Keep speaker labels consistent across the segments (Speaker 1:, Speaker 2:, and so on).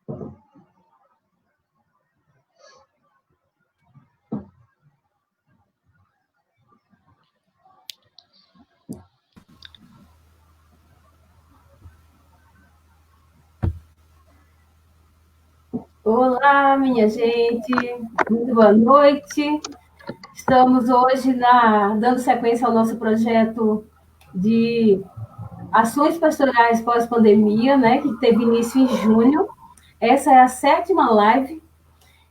Speaker 1: Olá, minha gente, muito boa noite. Estamos hoje dando sequência ao nosso projeto de ações pastorais pós-pandemia, né, que teve início em junho. Essa é a 7ª live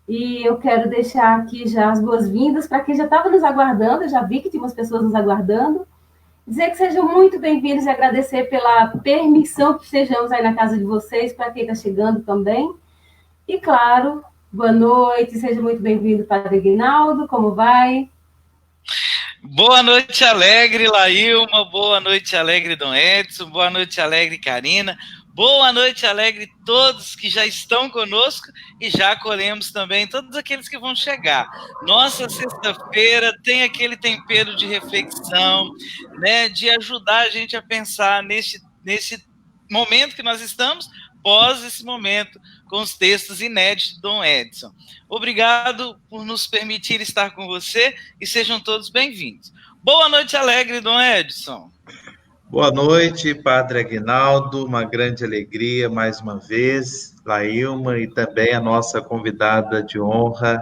Speaker 1: e eu quero deixar aqui já as boas-vindas para quem já estava nos aguardando. Eu já vi que tinha umas pessoas nos aguardando. Dizer que sejam muito bem-vindos e agradecer pela permissão que estejamos aí na casa de vocês, para quem está chegando também. E, claro, boa noite, seja muito bem-vindo, Padre Aguinaldo, como vai?
Speaker 2: Boa noite, Alegre, Laílma, boa noite, Alegre, Dom Edson, boa noite, Alegre, Karina, boa noite, Alegre, todos que já estão conosco e já acolhemos também todos aqueles que vão chegar. Nossa sexta-feira tem aquele tempero de reflexão, né, de ajudar a gente a pensar nesse momento que nós estamos, pós esse momento, com os textos inéditos de Dom Edson. Obrigado por nos permitir estar com você e sejam todos bem-vindos. Boa noite, Alegre, Dom Edson.
Speaker 3: Boa noite, Padre Aguinaldo, uma grande alegria mais uma vez, Laílma, e também a nossa convidada de honra,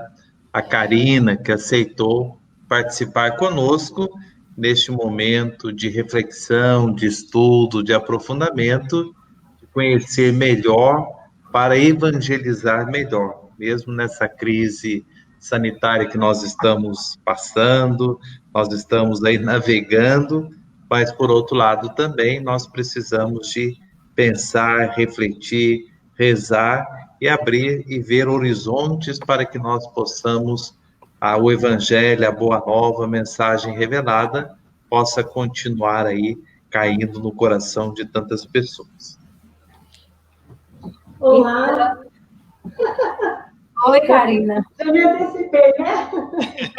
Speaker 3: a Karina, que aceitou participar conosco neste momento de reflexão, de estudo, de aprofundamento, de conhecer melhor para evangelizar melhor, mesmo nessa crise sanitária que nós estamos passando, nós estamos aí navegando, mas, por outro lado, também nós precisamos de pensar, refletir, rezar e abrir e ver horizontes para que nós possamos, o Evangelho, a Boa Nova, a mensagem revelada, possa continuar aí caindo no coração de tantas pessoas.
Speaker 4: Olá!
Speaker 1: Oi, Karina.
Speaker 4: Eu me antecipei, né?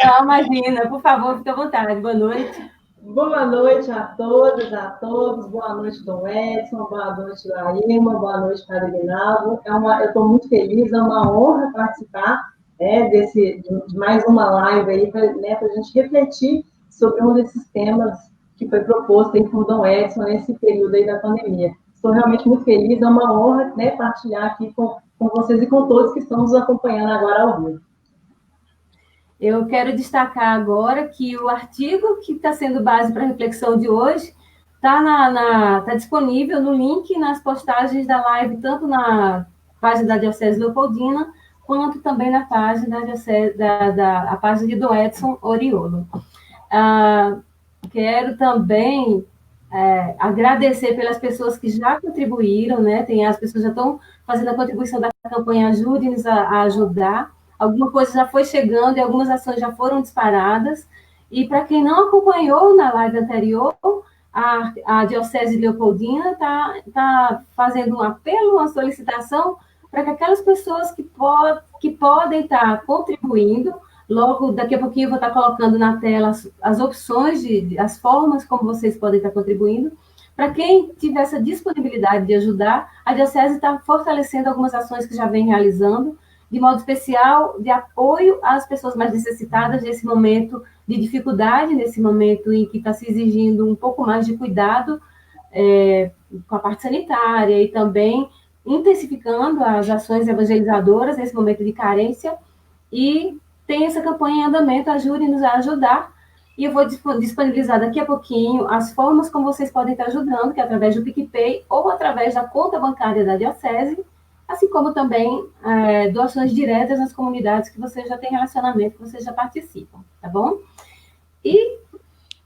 Speaker 1: Não, imagina, por favor, fique à vontade. Boa noite.
Speaker 4: Boa noite a todas, a todos. Boa noite, Dom Edson. Boa noite, Laílma. Boa noite, Padre Aguinaldo. Eu estou muito feliz, é uma honra participar de mais uma live aí, para a gente refletir sobre um desses temas que foi proposto aí por Dom Edson nesse período aí da pandemia. Estou realmente muito feliz, é uma honra, partilhar aqui com vocês e com todos que estão nos acompanhando agora ao vivo.
Speaker 1: Eu quero destacar agora que o artigo que está sendo base para a reflexão de hoje está disponível no link nas postagens da live, tanto na página da Diocese Leopoldina, quanto também na página a página de Dom Edson Oriolo. Quero também agradecer pelas pessoas que já contribuíram, né? As pessoas já estão fazendo a contribuição da campanha Ajude-nos a Ajudar. Alguma coisa já foi chegando e algumas ações já foram disparadas. E para quem não acompanhou na live anterior, a Diocese de Leopoldina está fazendo um apelo, uma solicitação para que aquelas pessoas que podem estar contribuindo, logo daqui a pouquinho eu vou estar colocando na tela as opções, as formas como vocês podem estar contribuindo. Para quem tiver essa disponibilidade de ajudar, a Diocese está fortalecendo algumas ações que já vem realizando, de modo especial, de apoio às pessoas mais necessitadas nesse momento de dificuldade, nesse momento em que está se exigindo um pouco mais de cuidado com a parte sanitária e também intensificando as ações evangelizadoras nesse momento de carência. E tem essa campanha em andamento, Ajude-nos a Ajudar, e eu vou disponibilizar daqui a pouquinho as formas como vocês podem estar ajudando, que é através do PicPay ou através da conta bancária da Diocese, assim como também doações diretas nas comunidades que vocês já têm relacionamento, que vocês já participam, tá bom? E,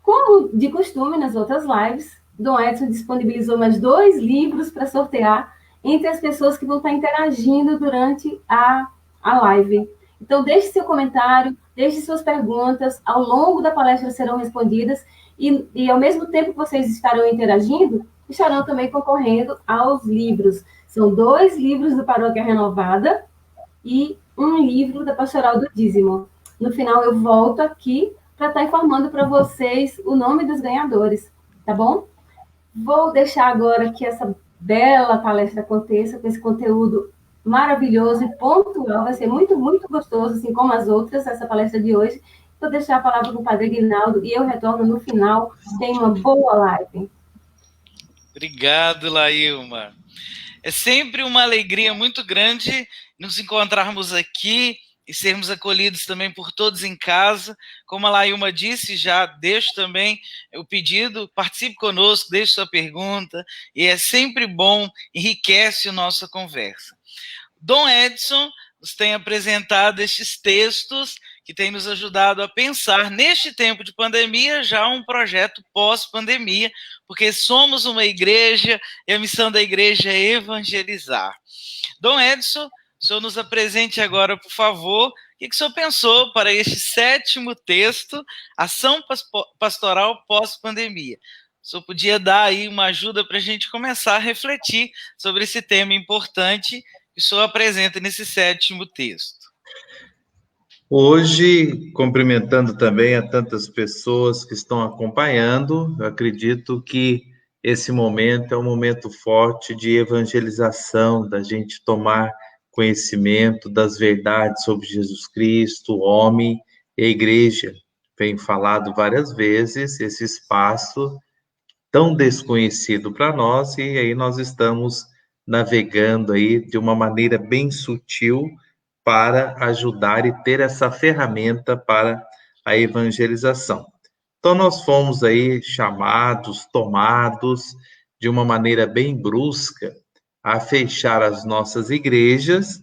Speaker 1: como de costume nas outras lives, Dom Edson disponibilizou mais 2 livros para sortear entre as pessoas que vão estar interagindo durante a live. Então, deixe seu comentário, deixe suas perguntas, ao longo da palestra serão respondidas, e ao mesmo tempo que vocês estarão interagindo, estarão também concorrendo aos livros. São 2 livros do Paróquia Renovada e um livro da Pastoral do Dízimo. No final, eu volto aqui para estar informando para vocês o nome dos ganhadores, tá bom? Vou deixar agora que essa bela palestra aconteça, com esse conteúdo maravilhoso e pontual, vai ser muito, muito gostoso, assim como as outras, essa palestra de hoje. Vou deixar a palavra com o Padre Aguinaldo e eu retorno no final. Tenha uma boa live.
Speaker 2: Obrigado, Laílma. É sempre uma alegria muito grande nos encontrarmos aqui e sermos acolhidos também por todos em casa. Como a Laílma disse, já deixo também o pedido, participe conosco, deixe sua pergunta, e é sempre bom, enriquece a nossa conversa. Dom Edson nos tem apresentado estes textos que têm nos ajudado a pensar, neste tempo de pandemia, já um projeto pós-pandemia, porque somos uma igreja e a missão da igreja é evangelizar. Dom Edson, o senhor nos apresente agora, por favor, o que o senhor pensou para este 7º texto, Ação Pastoral Pós-Pandemia. O senhor podia dar aí uma ajuda para a gente começar a refletir sobre esse tema importante que o senhor apresenta nesse 7º texto.
Speaker 3: Hoje, cumprimentando também a tantas pessoas que estão acompanhando, eu acredito que esse momento é um momento forte de evangelização, da gente tomar conhecimento das verdades sobre Jesus Cristo, o homem e a igreja. Tenho falado várias vezes esse espaço tão desconhecido para nós, e aí nós estamos navegando aí de uma maneira bem sutil para ajudar e ter essa ferramenta para a evangelização. Então nós fomos aí chamados, tomados de uma maneira bem brusca a fechar as nossas igrejas,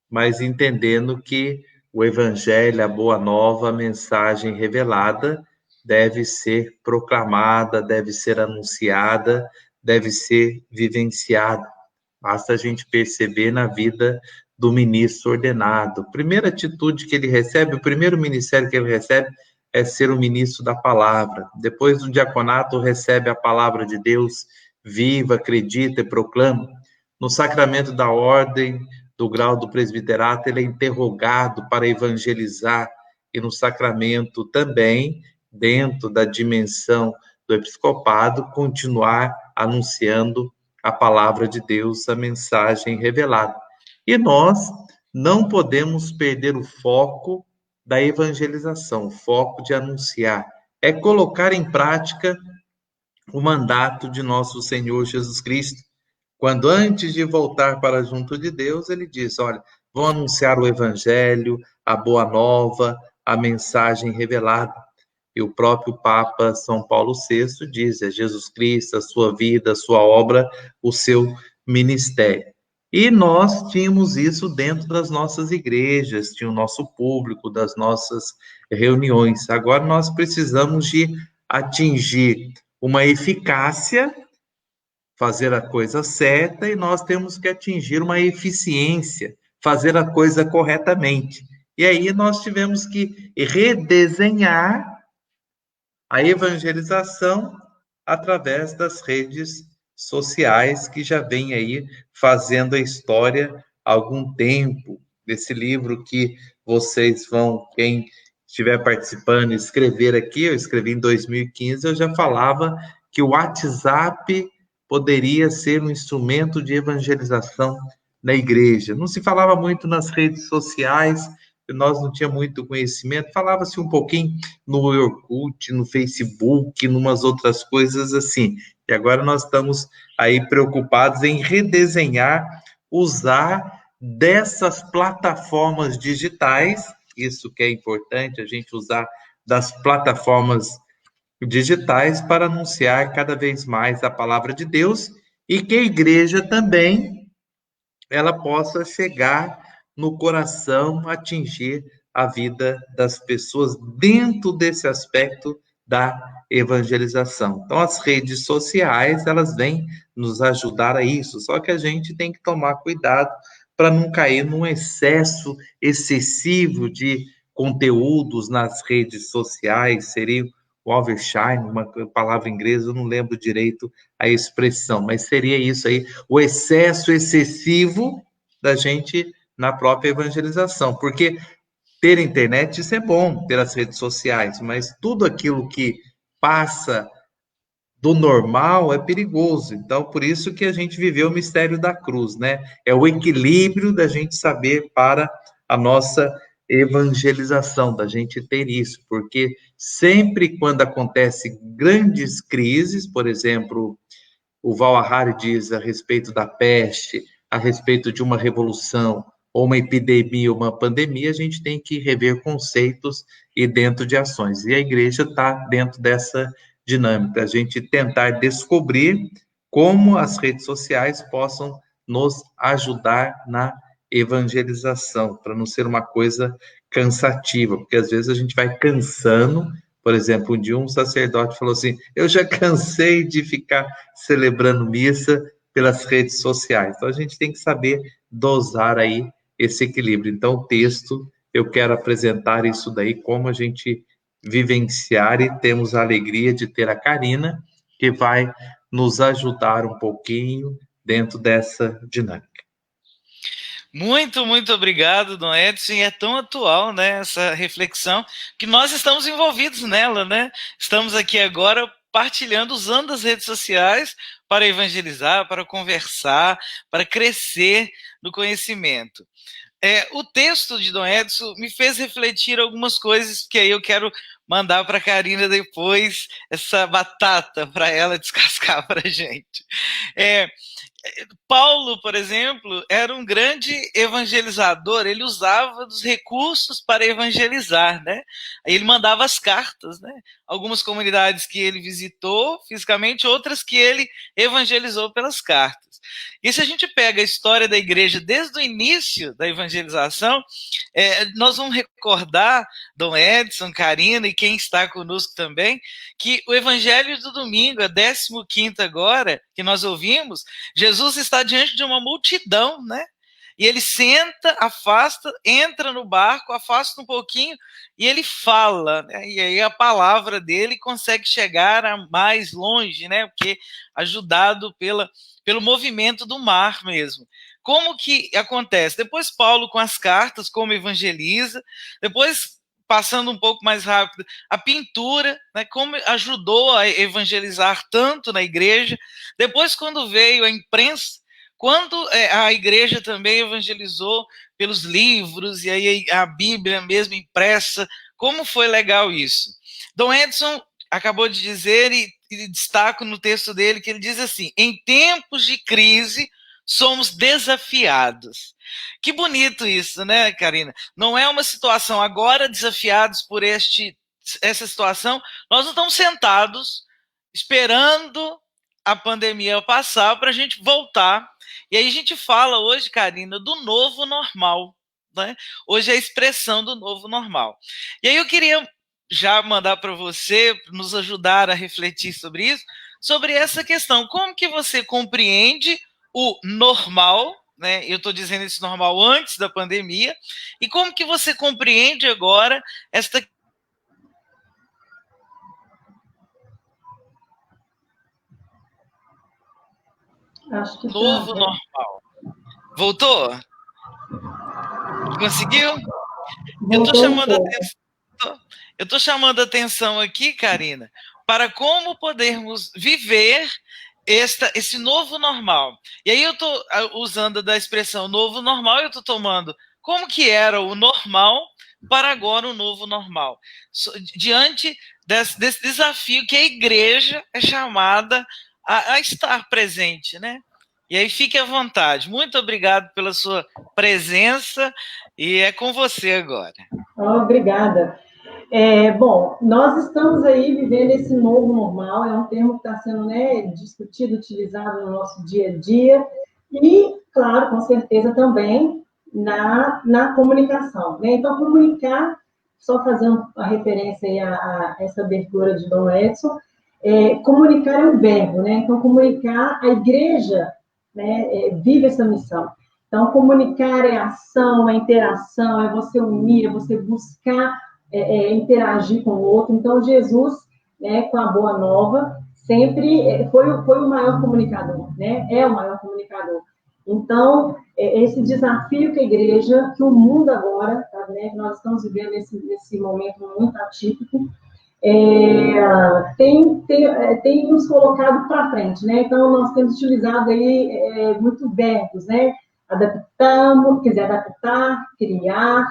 Speaker 3: mas entendendo que o evangelho, a boa nova, a mensagem revelada deve ser proclamada, deve ser anunciada, deve ser vivenciada. Basta a gente perceber na vida do ministro ordenado. A primeira atitude que ele recebe, o primeiro ministério que ele recebe é ser o ministro da palavra. Depois do diaconato, recebe a palavra de Deus, viva, acredita e proclama. No sacramento da ordem, do grau do presbiterato, ele é interrogado para evangelizar, e no sacramento também, dentro da dimensão do episcopado, continuar anunciando a palavra de Deus, a mensagem revelada. E nós não podemos perder o foco da evangelização, o foco de anunciar, é colocar em prática o mandato de nosso Senhor Jesus Cristo, quando antes de voltar para junto de Deus, ele diz, olha, vão anunciar o evangelho, a boa nova, a mensagem revelada. E o próprio Papa São Paulo VI diz, é Jesus Cristo, a sua vida, a sua obra, o seu ministério. E nós tínhamos isso dentro das nossas igrejas, tinha o nosso público, das nossas reuniões. Agora nós precisamos de atingir uma eficácia, fazer a coisa certa, e nós temos que atingir uma eficiência, fazer a coisa corretamente. E aí nós tivemos que redesenhar a evangelização através das redes sociais, que já vem aí fazendo a história há algum tempo. Desse livro que vocês vão, quem estiver participando, escrever aqui, eu escrevi em 2015, eu já falava que o WhatsApp poderia ser um instrumento de evangelização na igreja. Não se falava muito nas redes sociais, nós não tínhamos muito conhecimento, falava-se um pouquinho no Orkut, no Facebook, numas outras coisas assim. E agora nós estamos aí preocupados em redesenhar, usar dessas plataformas digitais, isso que é importante, a gente usar das plataformas digitais para anunciar cada vez mais a palavra de Deus, e que a igreja também ela possa chegar no coração, atingir a vida das pessoas dentro desse aspecto da evangelização. Então, as redes sociais, elas vêm nos ajudar a isso, só que a gente tem que tomar cuidado para não cair num excesso excessivo de conteúdos nas redes sociais, seria o overshine, uma palavra inglesa, eu não lembro direito a expressão, mas seria isso aí, o excesso excessivo da gente na própria evangelização, porque ter internet, isso é bom, ter as redes sociais, mas tudo aquilo que passa do normal é perigoso. Então, por isso que a gente viveu o mistério da cruz, né? É o equilíbrio da gente saber para a nossa evangelização, da gente ter isso, porque sempre quando acontece grandes crises, por exemplo, o Val Harari diz a respeito da peste, a respeito de uma revolução, ou uma epidemia, uma pandemia, a gente tem que rever conceitos e dentro de ações. E a igreja está dentro dessa dinâmica, a gente tentar descobrir como as redes sociais possam nos ajudar na evangelização, para não ser uma coisa cansativa, porque às vezes a gente vai cansando. Por exemplo, um dia um sacerdote falou assim: eu já cansei de ficar celebrando missa pelas redes sociais. Então a gente tem que saber dosar aí esse equilíbrio. Então o texto, eu quero apresentar isso daí, como a gente vivenciar, e temos a alegria de ter a Karina, que vai nos ajudar um pouquinho dentro dessa dinâmica.
Speaker 2: Muito, muito obrigado, Dom Edson. E é tão atual, né, essa reflexão, que nós estamos envolvidos nela, né? Estamos aqui agora partilhando, usando as redes sociais para evangelizar, para conversar, para crescer no conhecimento. O texto de Dom Edson me fez refletir algumas coisas que aí eu quero mandar para a Karina depois, essa batata para ela descascar para a gente. Paulo, por exemplo, era um grande evangelizador, ele usava dos recursos para evangelizar, né? Aí ele mandava as cartas, né? Algumas comunidades que ele visitou fisicamente, outras que ele evangelizou pelas cartas. E se a gente pega a história da igreja desde o início da evangelização, nós vamos recordar, Dom Edson, Karina e quem está conosco também, que o evangelho do domingo, a 15ª agora, que nós ouvimos, Jesus está diante de uma multidão, né? E ele senta, afasta, entra no barco, afasta um pouquinho e ele fala, né? E aí a palavra dele consegue chegar a mais longe, né? Porque ajudado pelo movimento do mar mesmo. Como que acontece? Depois Paulo com as cartas, como evangeliza, depois passando um pouco mais rápido, a pintura, né, como ajudou a evangelizar tanto na igreja. Depois, quando veio a imprensa, quando a igreja também evangelizou pelos livros, e aí a Bíblia mesmo impressa, como foi legal isso. Dom Edson acabou de dizer, e destaco no texto dele, que ele diz assim: em tempos de crise, somos desafiados. Que bonito isso, né, Karina? Não é uma situação agora desafiados por essa situação, nós não estamos sentados esperando a pandemia passar para a gente voltar. E aí a gente fala hoje, Karina, do novo normal, né? Hoje é a expressão do novo normal. E aí eu queria já mandar para você, nos ajudar a refletir sobre isso, sobre essa questão. Como que você compreende o normal, né? Eu estou dizendo esse normal antes da pandemia, e como que você compreende agora esta
Speaker 4: Acho que
Speaker 2: novo normal? Voltou? Conseguiu? Eu estou chamando a atenção. Eu estou chamando a atenção aqui, Karina, para como podermos viver esse novo normal. E aí eu estou usando da expressão novo normal, eu estou tomando como que era o normal para agora o novo normal. Diante desse desafio que a igreja é chamada a estar presente, né? E aí fique à vontade. Muito obrigado pela sua presença e é com você agora.
Speaker 4: Obrigada. Bom, nós estamos aí vivendo esse novo normal, é um termo que está sendo, né, discutido, utilizado no nosso dia a dia, e, claro, com certeza também na comunicação, né? Então, comunicar, só fazendo a referência aí a essa abertura de Dom Edson, comunicar é um verbo, né? Então, comunicar, a igreja, né, vive essa missão. Então, comunicar é ação, é interação, é você unir, é você buscar interagir com o outro. Então, Jesus, né, com a Boa Nova, sempre foi o maior comunicador, né? É o maior comunicador. Então, esse desafio que a igreja, que o mundo agora, tá, né, nós estamos vivendo nesse momento muito atípico, tem nos colocado para frente, né? Então, nós temos utilizado aí muito verbos, né? Adaptamos, quer dizer, adaptar, criar,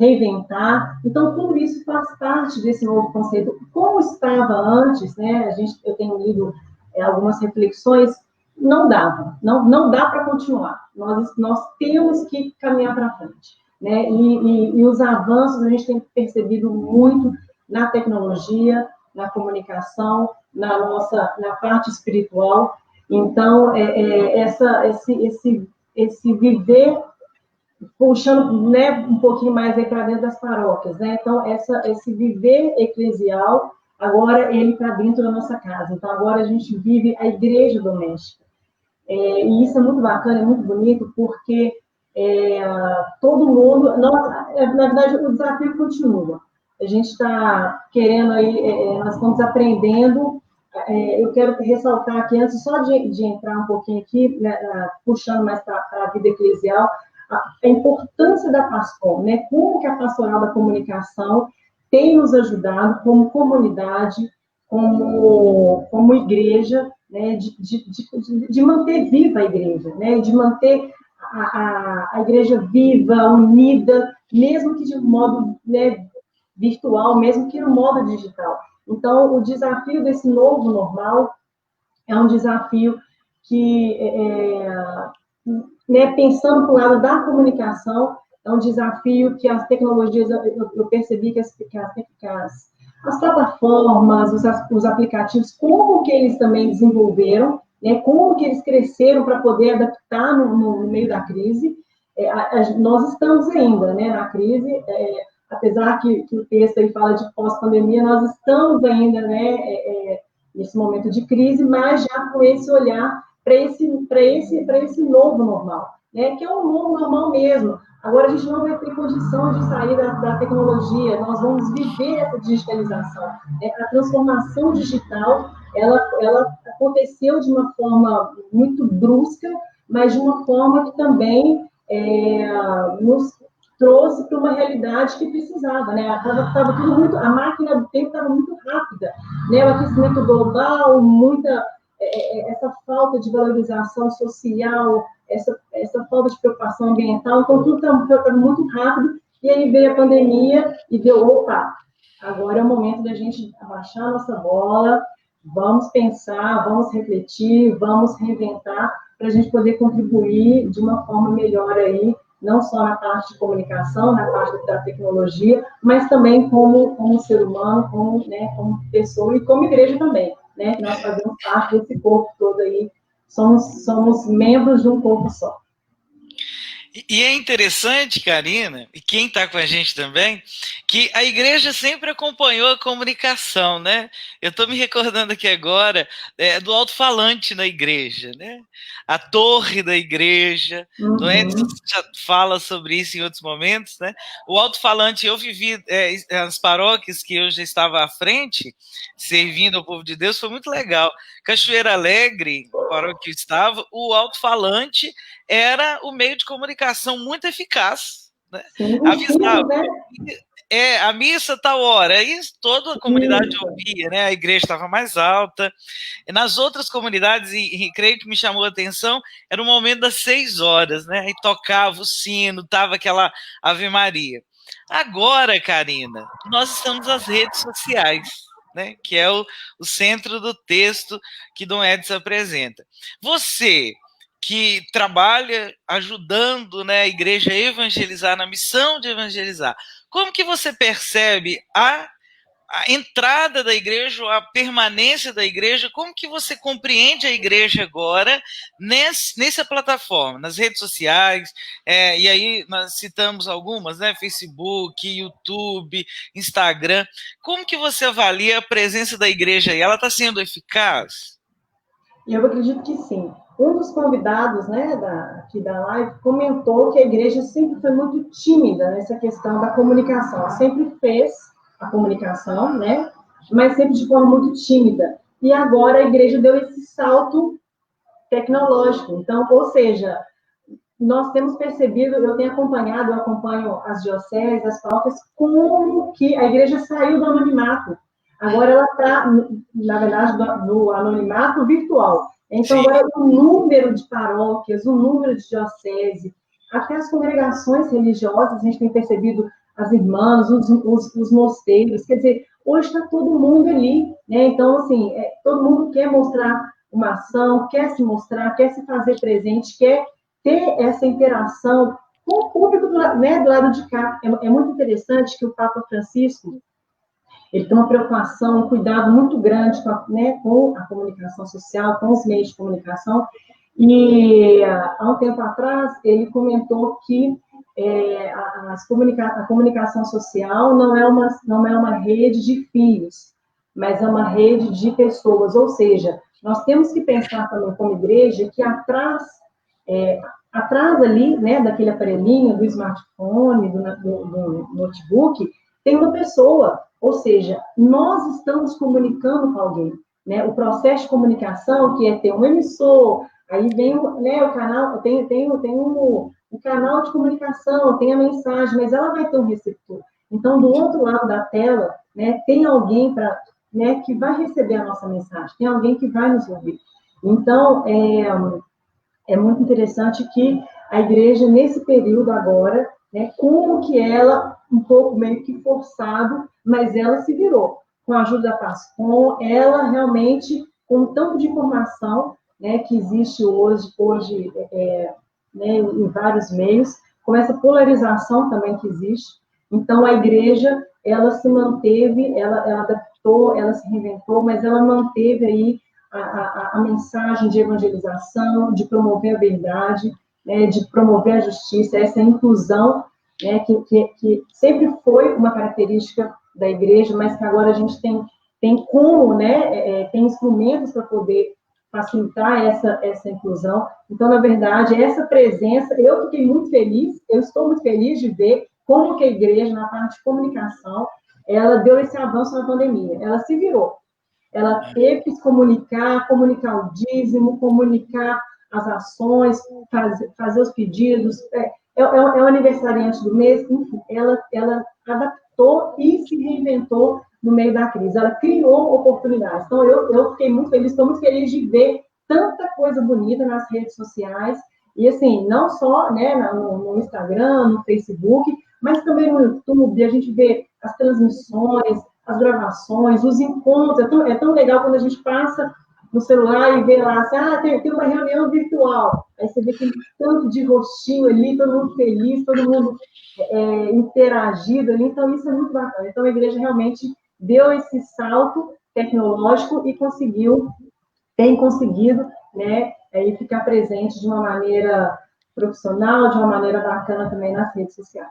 Speaker 4: reinventar. Então, tudo isso faz parte desse novo conceito. Como estava antes, né? Eu tenho lido algumas reflexões, não dava, não dá para continuar. Nós temos que caminhar para frente, né? E os avanços a gente tem percebido muito na tecnologia, na comunicação, na parte espiritual. Então, esse viver puxando, né, um pouquinho mais aí para dentro das paróquias, né? Então, esse viver eclesial, agora ele está dentro da nossa casa. Então, agora a gente vive a igreja doméstica. E isso é muito bacana, é muito bonito, porque todo mundo... na verdade, o desafio continua. A gente está querendo aí, nós estamos aprendendo. Eu quero ressaltar aqui, antes só de entrar um pouquinho aqui, né, puxando mais para a vida eclesial, a importância da Pascom, né? Como que a Pastoral da Comunicação tem nos ajudado como comunidade, como igreja, né? De manter viva a igreja, né? De manter a igreja viva, unida, mesmo que de modo, né, virtual, mesmo que no modo digital. Então, o desafio desse novo normal é um desafio que, né, pensando para o lado da comunicação, é um desafio que as tecnologias, eu percebi que as plataformas, os aplicativos, como que eles também desenvolveram, né, como que eles cresceram para poder adaptar no meio da crise. Nós estamos ainda, né, na crise, apesar que o texto aí fala de pós-pandemia, nós estamos ainda, né, nesse momento de crise, mas já com esse olhar para esse novo normal, né, que é um novo normal mesmo. Agora a gente não vai ter condição de sair da tecnologia, nós vamos viver essa digitalização. A transformação digital, ela aconteceu de uma forma muito brusca, mas de uma forma que também nos trouxe para uma realidade que precisava, né? Tava tudo muito, a máquina do tempo estava muito rápida, né? O aquecimento global, essa falta de valorização social, essa falta de preocupação ambiental, então tudo estava muito rápido, e aí veio a pandemia e deu, opa, agora é o momento da gente abaixar a nossa bola, vamos pensar, vamos refletir, vamos reinventar, para a gente poder contribuir de uma forma melhor aí, não só na parte de comunicação, na parte da tecnologia, mas também como ser humano, como pessoa e como igreja também, né? Que nós fazemos parte desse corpo todo aí, somos membros de um corpo só.
Speaker 2: E é interessante, Karina, e quem está com a gente também, que a igreja sempre acompanhou a comunicação, né? Eu estou me recordando aqui agora do alto-falante na igreja, né? A torre da igreja, não é? Você já fala sobre isso em outros momentos, né? O alto-falante, eu vivi as paróquias que eu já estava à frente, servindo ao povo de Deus, foi muito legal. Cachoeira Alegre, a paróquia que eu estava, o alto-falante era o meio de comunicação muito eficaz, né? Avisava, a missa tal hora, aí toda a comunidade ouvia, né? A igreja estava mais alta. E nas outras comunidades, e creio que me chamou a atenção, era o momento das 6 horas, né? Aí tocava o sino, tava aquela Ave Maria. Agora, Karina, nós estamos nas redes sociais, né? Que é o centro do texto que Dom Edson apresenta. Você que trabalha ajudando, né, a igreja a evangelizar, na missão de evangelizar, como que você percebe a entrada da igreja, a permanência da igreja, como que você compreende a igreja agora nessa plataforma, nas redes sociais, e aí nós citamos algumas, né, Facebook, YouTube, Instagram, como que você avalia a presença da igreja aí? Ela está sendo eficaz?
Speaker 4: Eu acredito que sim. Um dos convidados, né, aqui da live comentou que a igreja sempre foi muito tímida nessa questão da comunicação. Ela sempre fez a comunicação, né, mas sempre de forma muito tímida. E agora a igreja deu esse salto tecnológico. Então, ou seja, nós temos percebido, eu acompanho as dioceses, as paróquias, como que a igreja saiu do anonimato. Agora ela está, na verdade, no anonimato virtual. Então,
Speaker 2: Sim.
Speaker 4: agora o número de paróquias, o número de diocese, até as congregações religiosas, a gente tem percebido as irmãs, os mosteiros, quer dizer, hoje está todo mundo ali, né? Então, assim, todo mundo quer mostrar uma ação, quer se mostrar, quer se fazer presente, quer ter essa interação com o público do lado de cá. É muito interessante que o Papa Francisco, ele tem uma preocupação, um cuidado muito grande com a comunicação social, com os meios de comunicação, e há um tempo atrás ele comentou que a comunicação social não é uma rede de fios, mas é uma rede de pessoas, ou seja, nós temos que pensar também como igreja que atrás ali, né, daquele aparelhinho, do smartphone, do notebook, tem uma pessoa, ou seja, nós estamos comunicando com alguém, né? O processo de comunicação, que é ter um emissor, aí vem, né, o canal, tem um canal de comunicação, tem a mensagem, mas ela vai ter um receptor. Então, do outro lado da tela, né, tem alguém que vai receber a nossa mensagem, tem alguém que vai nos ouvir. Então, é muito interessante que a igreja, nesse período agora, né, como que ela, um pouco meio que forçado, mas ela se virou. Com a ajuda da PASCOM, ela realmente, com o tanto de informação, né, que existe hoje né, em vários meios, com essa polarização também que existe. Então, a igreja, ela se manteve, ela adaptou, ela se reinventou, mas ela manteve aí a mensagem de evangelização, de promover a verdade, né, de promover a justiça, essa inclusão, né, que sempre foi uma característica da igreja, mas que agora a gente tem como, né, tem instrumentos para poder facilitar essa inclusão. Então, na verdade, essa presença, eu fiquei muito feliz, eu estou muito feliz de ver como que a igreja, na parte de comunicação, ela deu esse avanço na pandemia, ela se virou. Ela teve que se comunicar o dízimo, comunicar as ações, fazer os pedidos. É o aniversariante do mês, enfim, ela adaptou e se reinventou no meio da crise. Ela criou oportunidades. Então, eu fiquei muito feliz, estou muito feliz de ver tanta coisa bonita nas redes sociais, e assim, não só, né, no Instagram, no Facebook, mas também no YouTube, a gente vê as transmissões, as gravações, os encontros. É tão legal quando a gente passa no celular e vê lá, assim, tem uma reunião virtual. Aí você vê aquele tanto de rostinho ali, todo mundo feliz, todo mundo interagido ali. Então, isso é muito bacana. Então, a igreja realmente deu esse salto tecnológico e tem conseguido, né, ficar presente de uma maneira profissional, de uma maneira bacana também nas redes sociais.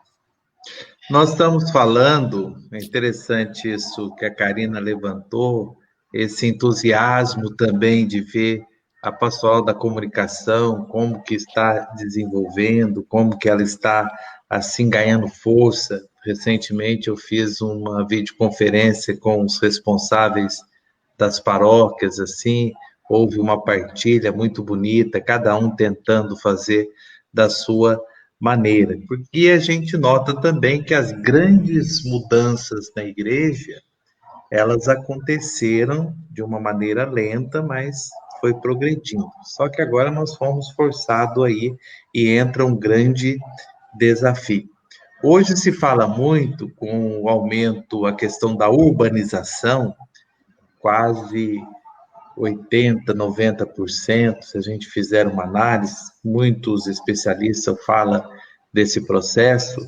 Speaker 3: Nós estamos falando, é interessante isso que a Karina levantou, esse entusiasmo também de ver a pastoral da comunicação, como que está desenvolvendo, como que ela está, assim, ganhando força. Recentemente eu fiz uma videoconferência com os responsáveis das paróquias, assim, houve uma partilha muito bonita, cada um tentando fazer da sua maneira, porque a gente nota também que as grandes mudanças na igreja, elas aconteceram de uma maneira lenta, mas foi progredindo. Só que agora nós fomos forçados aí e entra um grande desafio. Hoje se fala muito com o aumento, a questão da urbanização, quase 80%, 90%, se a gente fizer uma análise, muitos especialistas falam desse processo.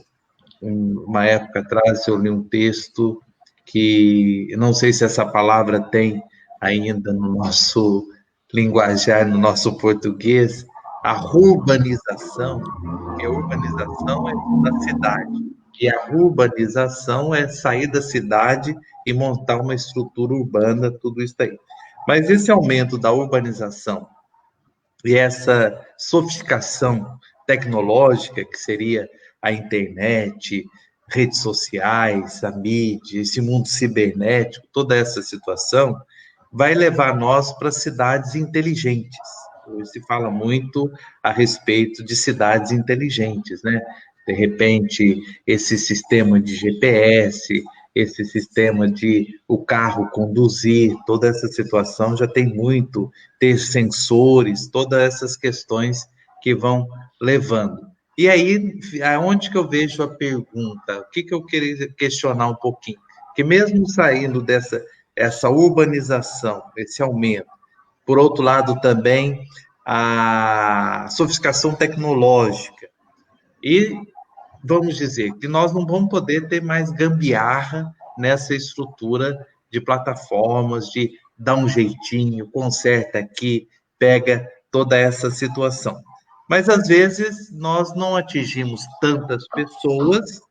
Speaker 3: Uma época atrás eu li um texto que, eu não sei se essa palavra tem ainda no nosso linguajar, no nosso português, a urbanização, porque a urbanização é da cidade, e a urbanização é sair da cidade e montar uma estrutura urbana, tudo isso aí. Mas esse aumento da urbanização e essa sofisticação tecnológica, que seria a internet, redes sociais, a mídia, esse mundo cibernético, toda essa situação, vai levar nós para cidades inteligentes. Hoje se fala muito a respeito de cidades inteligentes, né? De repente, esse sistema de GPS, esse sistema de o carro conduzir, toda essa situação já tem muito, ter sensores, todas essas questões que vão levando. E aí, aonde que eu vejo a pergunta? O que eu queria questionar um pouquinho? Que mesmo saindo essa urbanização, esse aumento, por outro lado também a sofisticação tecnológica, e vamos dizer que nós não vamos poder ter mais gambiarra nessa estrutura de plataformas, de dar um jeitinho, conserta aqui, pega toda essa situação. Mas, às vezes, nós não atingimos tantas pessoas,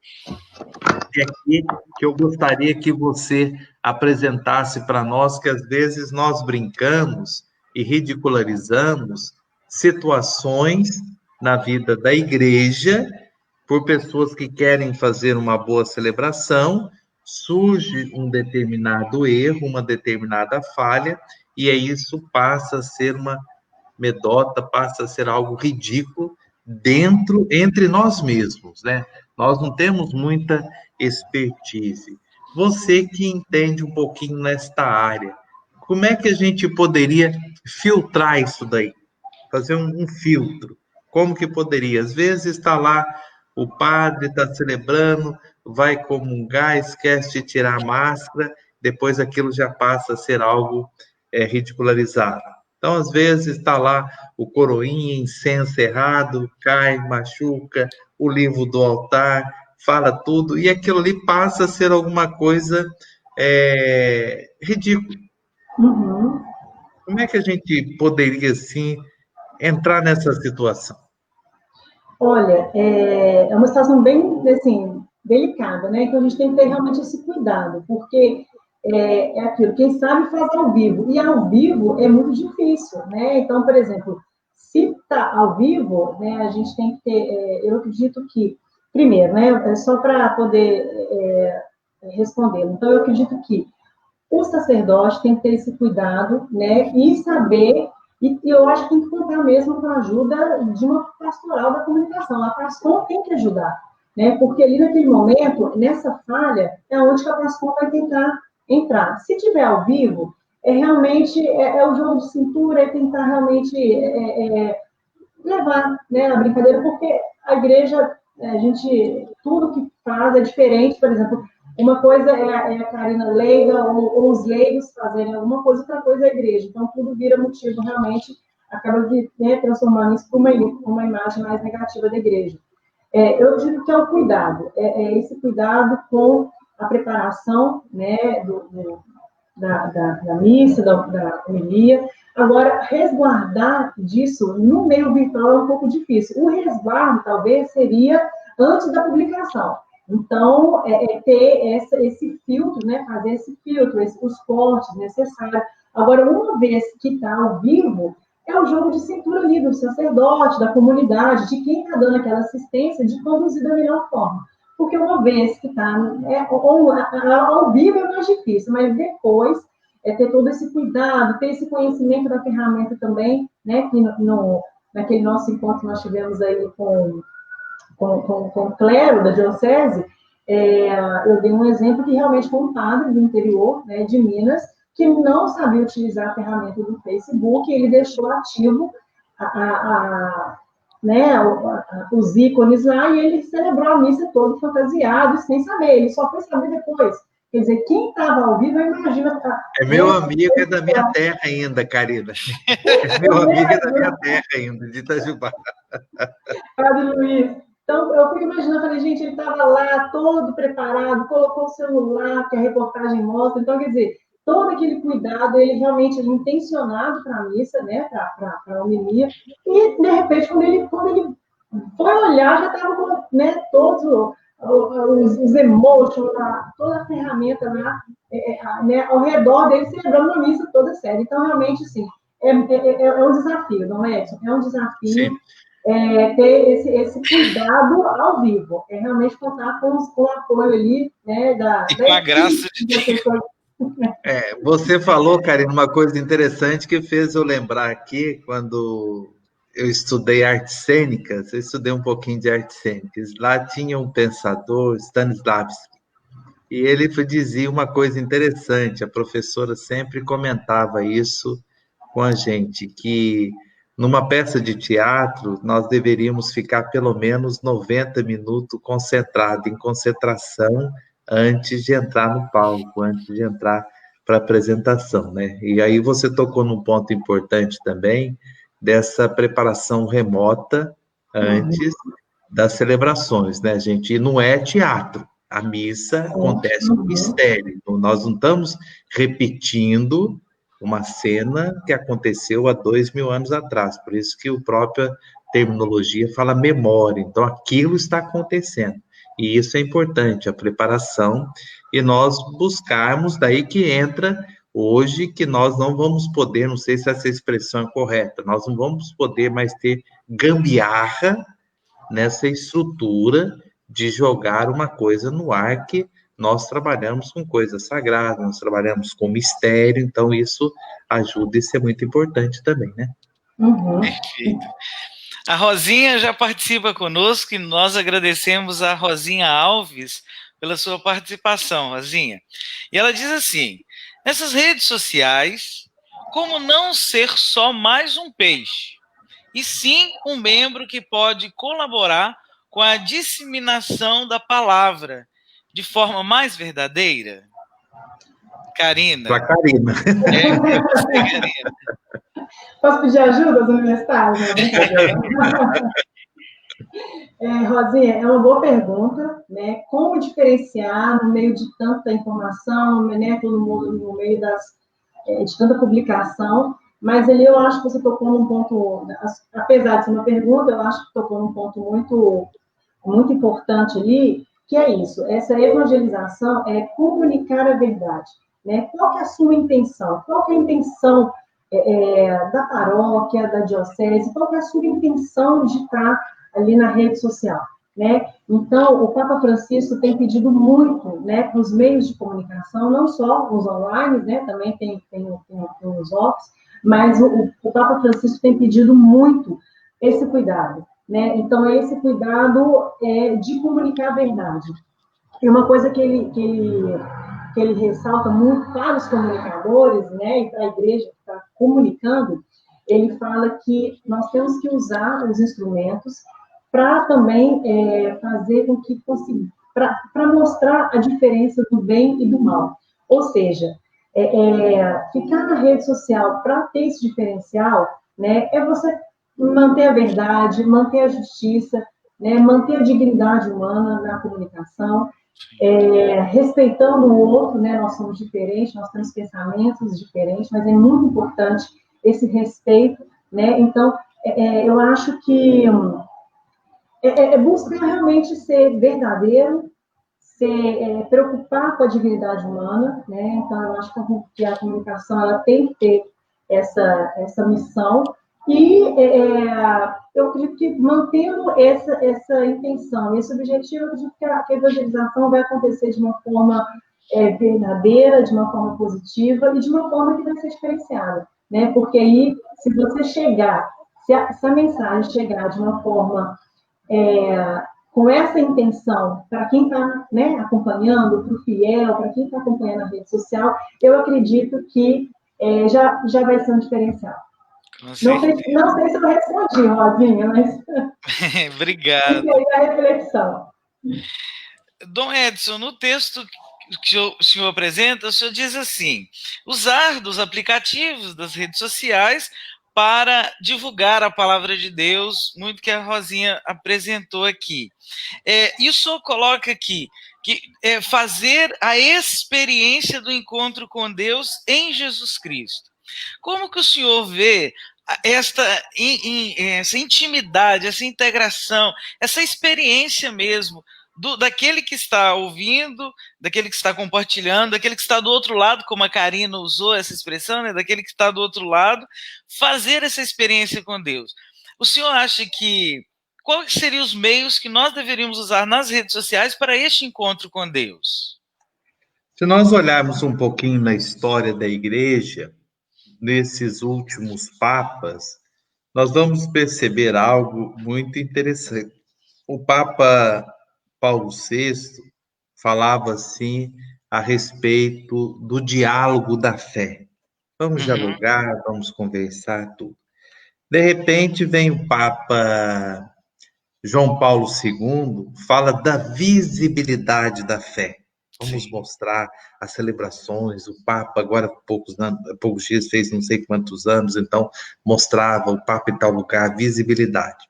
Speaker 3: e aqui que eu gostaria que você apresentasse para nós, que às vezes nós brincamos e ridicularizamos situações na vida da igreja por pessoas que querem fazer uma boa celebração, surge um determinado erro, uma determinada falha, e aí isso passa a ser uma medota, passa a ser algo ridículo entre nós mesmos, né? Nós não temos muita expertise. Você que entende um pouquinho nesta área, como é que a gente poderia filtrar isso daí? Fazer um filtro. Como que poderia? Às vezes está lá, o padre está celebrando, vai comungar, esquece de tirar a máscara, depois aquilo já passa a ser algo ridicularizado. Então, às vezes, está lá o coroinha, incenso errado, cai, machuca, o livro do altar, fala tudo, e aquilo ali passa a ser alguma coisa ridícula.
Speaker 4: Uhum.
Speaker 3: Como é que a gente poderia, assim, entrar nessa situação?
Speaker 4: Olha, é uma situação bem, assim, delicada, né? Então, a gente tem que ter realmente esse cuidado, porque é aquilo, quem sabe faz ao vivo, e ao vivo é muito difícil, né? Então, por exemplo, se está ao vivo, né, a gente tem que ter, eu acredito que, primeiro, né, só para poder responder, então, eu acredito que o sacerdote tem que ter esse cuidado, né, e saber, e eu acho que tem que contar mesmo com a ajuda de uma pastoral da comunicação. A pastor tem que ajudar, né, porque ali naquele momento, nessa falha, é onde que a pastor vai tentar entrar. Se tiver ao vivo, realmente o jogo de cintura, é tentar realmente levar, né, a brincadeira, porque a igreja, a gente, tudo que faz é diferente, por exemplo, uma coisa é a Karina leiga ou os leigos fazerem alguma coisa, outra coisa é a igreja. Então, tudo vira motivo, realmente, acaba transformando isso para uma imagem mais negativa da igreja. Eu digo que é o cuidado, esse cuidado com a preparação, né, da missa, da homilia. Agora, resguardar disso no meio virtual é um pouco difícil. O resguardo, talvez, seria antes da publicação. Então, ter esse filtro, né? Fazer esse filtro, os cortes necessários. Agora, uma vez que está ao vivo, é o jogo de cintura ali do sacerdote, da comunidade, de quem está dando aquela assistência, de conduzir da melhor forma. Porque uma vez que está ao vivo é mais difícil, mas depois ter todo esse cuidado, ter esse conhecimento da ferramenta também, né? Que naquele nosso encontro que nós tivemos aí com o clero da diocese, eu dei um exemplo que realmente foi um padre do interior, né, de Minas, que não sabia utilizar a ferramenta do Facebook, e ele deixou ativo os ícones lá, e ele celebrou a missa todo fantasiado, sem saber, ele só foi saber depois. Quer dizer, quem estava ao vivo, imagina...
Speaker 3: meu amigo, é da minha terra ainda, Karina. Meu amigo é da minha terra ainda, de Itajubá.
Speaker 4: Padre Luiz. Então, eu fico imaginando, falei, gente, ele estava lá, todo preparado, colocou o celular, que a reportagem mostra. Então, quer dizer, todo aquele cuidado, ele realmente intencionado para a missa, né, para a homilia. E, de repente, quando ele foi olhar, já estava com, né, todos os emotions, toda a ferramenta lá, né, ao redor dele, celebrando a missa toda séria. Então, realmente, sim, é um desafio, não é, Edson? É um desafio.
Speaker 3: Sim.
Speaker 4: Ter esse cuidado ao vivo, realmente contar com o apoio ali, né,
Speaker 2: e com a graça de Deus.
Speaker 3: Você falou, Karina, uma coisa interessante que fez eu lembrar aqui, quando eu estudei artes cênicas, eu estudei um pouquinho de artes cênicas, lá tinha um pensador, Stanislavski, E ele dizia uma coisa interessante, a professora sempre comentava isso com a gente, que numa peça de teatro nós deveríamos ficar pelo menos 90 minutos concentrado, em concentração, antes de entrar no palco, antes de entrar para a apresentação, né? E aí você tocou num ponto importante também, dessa preparação remota antes das celebrações, né, gente? E não é teatro. A missa acontece no mistério. Então, nós não estamos repetindo uma cena que aconteceu há 2000 anos atrás. Por isso que a própria terminologia fala memória. Então, aquilo está acontecendo. E isso é importante, a preparação. E nós buscarmos, daí que entra hoje, que nós não vamos poder, não sei se essa expressão é correta, nós não vamos poder mais ter gambiarra nessa estrutura de jogar uma coisa no ar, que nós trabalhamos com coisas sagradas, nós trabalhamos com mistério, então isso ajuda e isso é muito importante também, né?
Speaker 2: Perfeito. A Rosinha já participa conosco e nós agradecemos a Rosinha Alves pela sua participação, Rosinha. E ela diz assim: nessas redes sociais, como não ser só mais um peixe, e sim um membro que pode colaborar com a disseminação da palavra de forma mais verdadeira? Karina.
Speaker 3: Para Karina.
Speaker 2: É você, Karina.
Speaker 4: Posso pedir ajuda aos universitários? Não, brincadeira. Rosinha, é uma boa pergunta, né? Como diferenciar no meio de tanta informação, né? Todo mundo no meio de tanta publicação, mas ali eu acho que você tocou num ponto, apesar de ser uma pergunta, eu acho que tocou num ponto muito, muito importante ali, que é isso, essa evangelização é comunicar a verdade, né? Qual que é a sua intenção? Qual que é a intenção da paróquia, da diocese? Qual que é a sua intenção de estar ali na rede social, né? Então, o Papa Francisco tem pedido muito, né, para os meios de comunicação, não só os online, né, também tem os offs, mas o Papa Francisco tem pedido muito esse cuidado, né? Então, esse cuidado de comunicar a verdade. E uma coisa que ele ressalta muito para os comunicadores, né, e para a igreja que está comunicando, ele fala que nós temos que usar os instrumentos para também fazer com que consiga, para mostrar a diferença do bem e do mal. Ou seja, ficar na rede social para ter esse diferencial, né, é você manter a verdade, manter a justiça, né, manter a dignidade humana na comunicação, respeitando o outro, né, nós somos diferentes, nós temos pensamentos diferentes, mas é muito importante esse respeito, né, então, eu acho que buscar realmente ser verdadeiro, preocupar com a dignidade humana, né? Então, eu acho que a comunicação ela tem que ter essa missão e eu acredito que mantendo essa intenção, esse objetivo, eu acredito que a evangelização vai acontecer de uma forma verdadeira, de uma forma positiva e de uma forma que vai ser diferenciada, né? Porque aí, se você chegar, se a mensagem chegar de uma forma com essa intenção, para quem está, né, acompanhando, para o fiel, para quem está acompanhando a rede social, eu acredito que já vai ser um diferencial. Não sei se eu respondi, Rosinha, mas...
Speaker 2: Obrigado.
Speaker 4: Fica aí a reflexão.
Speaker 2: Dom Edson, no texto que o senhor apresenta, o senhor diz assim: usar dos aplicativos das redes sociais para divulgar a palavra de Deus, muito que a Rosinha apresentou aqui. E o senhor coloca aqui que fazer a experiência do encontro com Deus em Jesus Cristo. Como que o senhor vê essa intimidade, essa integração, essa experiência mesmo daquele que está ouvindo, daquele que está compartilhando, daquele que está do outro lado, como a Karina usou essa expressão, né, daquele que está do outro lado, fazer essa experiência com Deus? O senhor acha que quais seriam os meios que nós deveríamos usar nas redes sociais para este encontro com Deus?
Speaker 3: Se nós olharmos um pouquinho na história da igreja, nesses últimos papas, nós vamos perceber algo muito interessante. O Papa Paulo VI, falava assim a respeito do diálogo da fé. Vamos dialogar, vamos conversar, tudo. De repente vem o Papa João Paulo II, fala da visibilidade da fé. Vamos
Speaker 2: Sim.
Speaker 3: mostrar as celebrações. O Papa, agora há poucos dias, fez não sei quantos anos, então mostrava o Papa em tal lugar, visibilidade.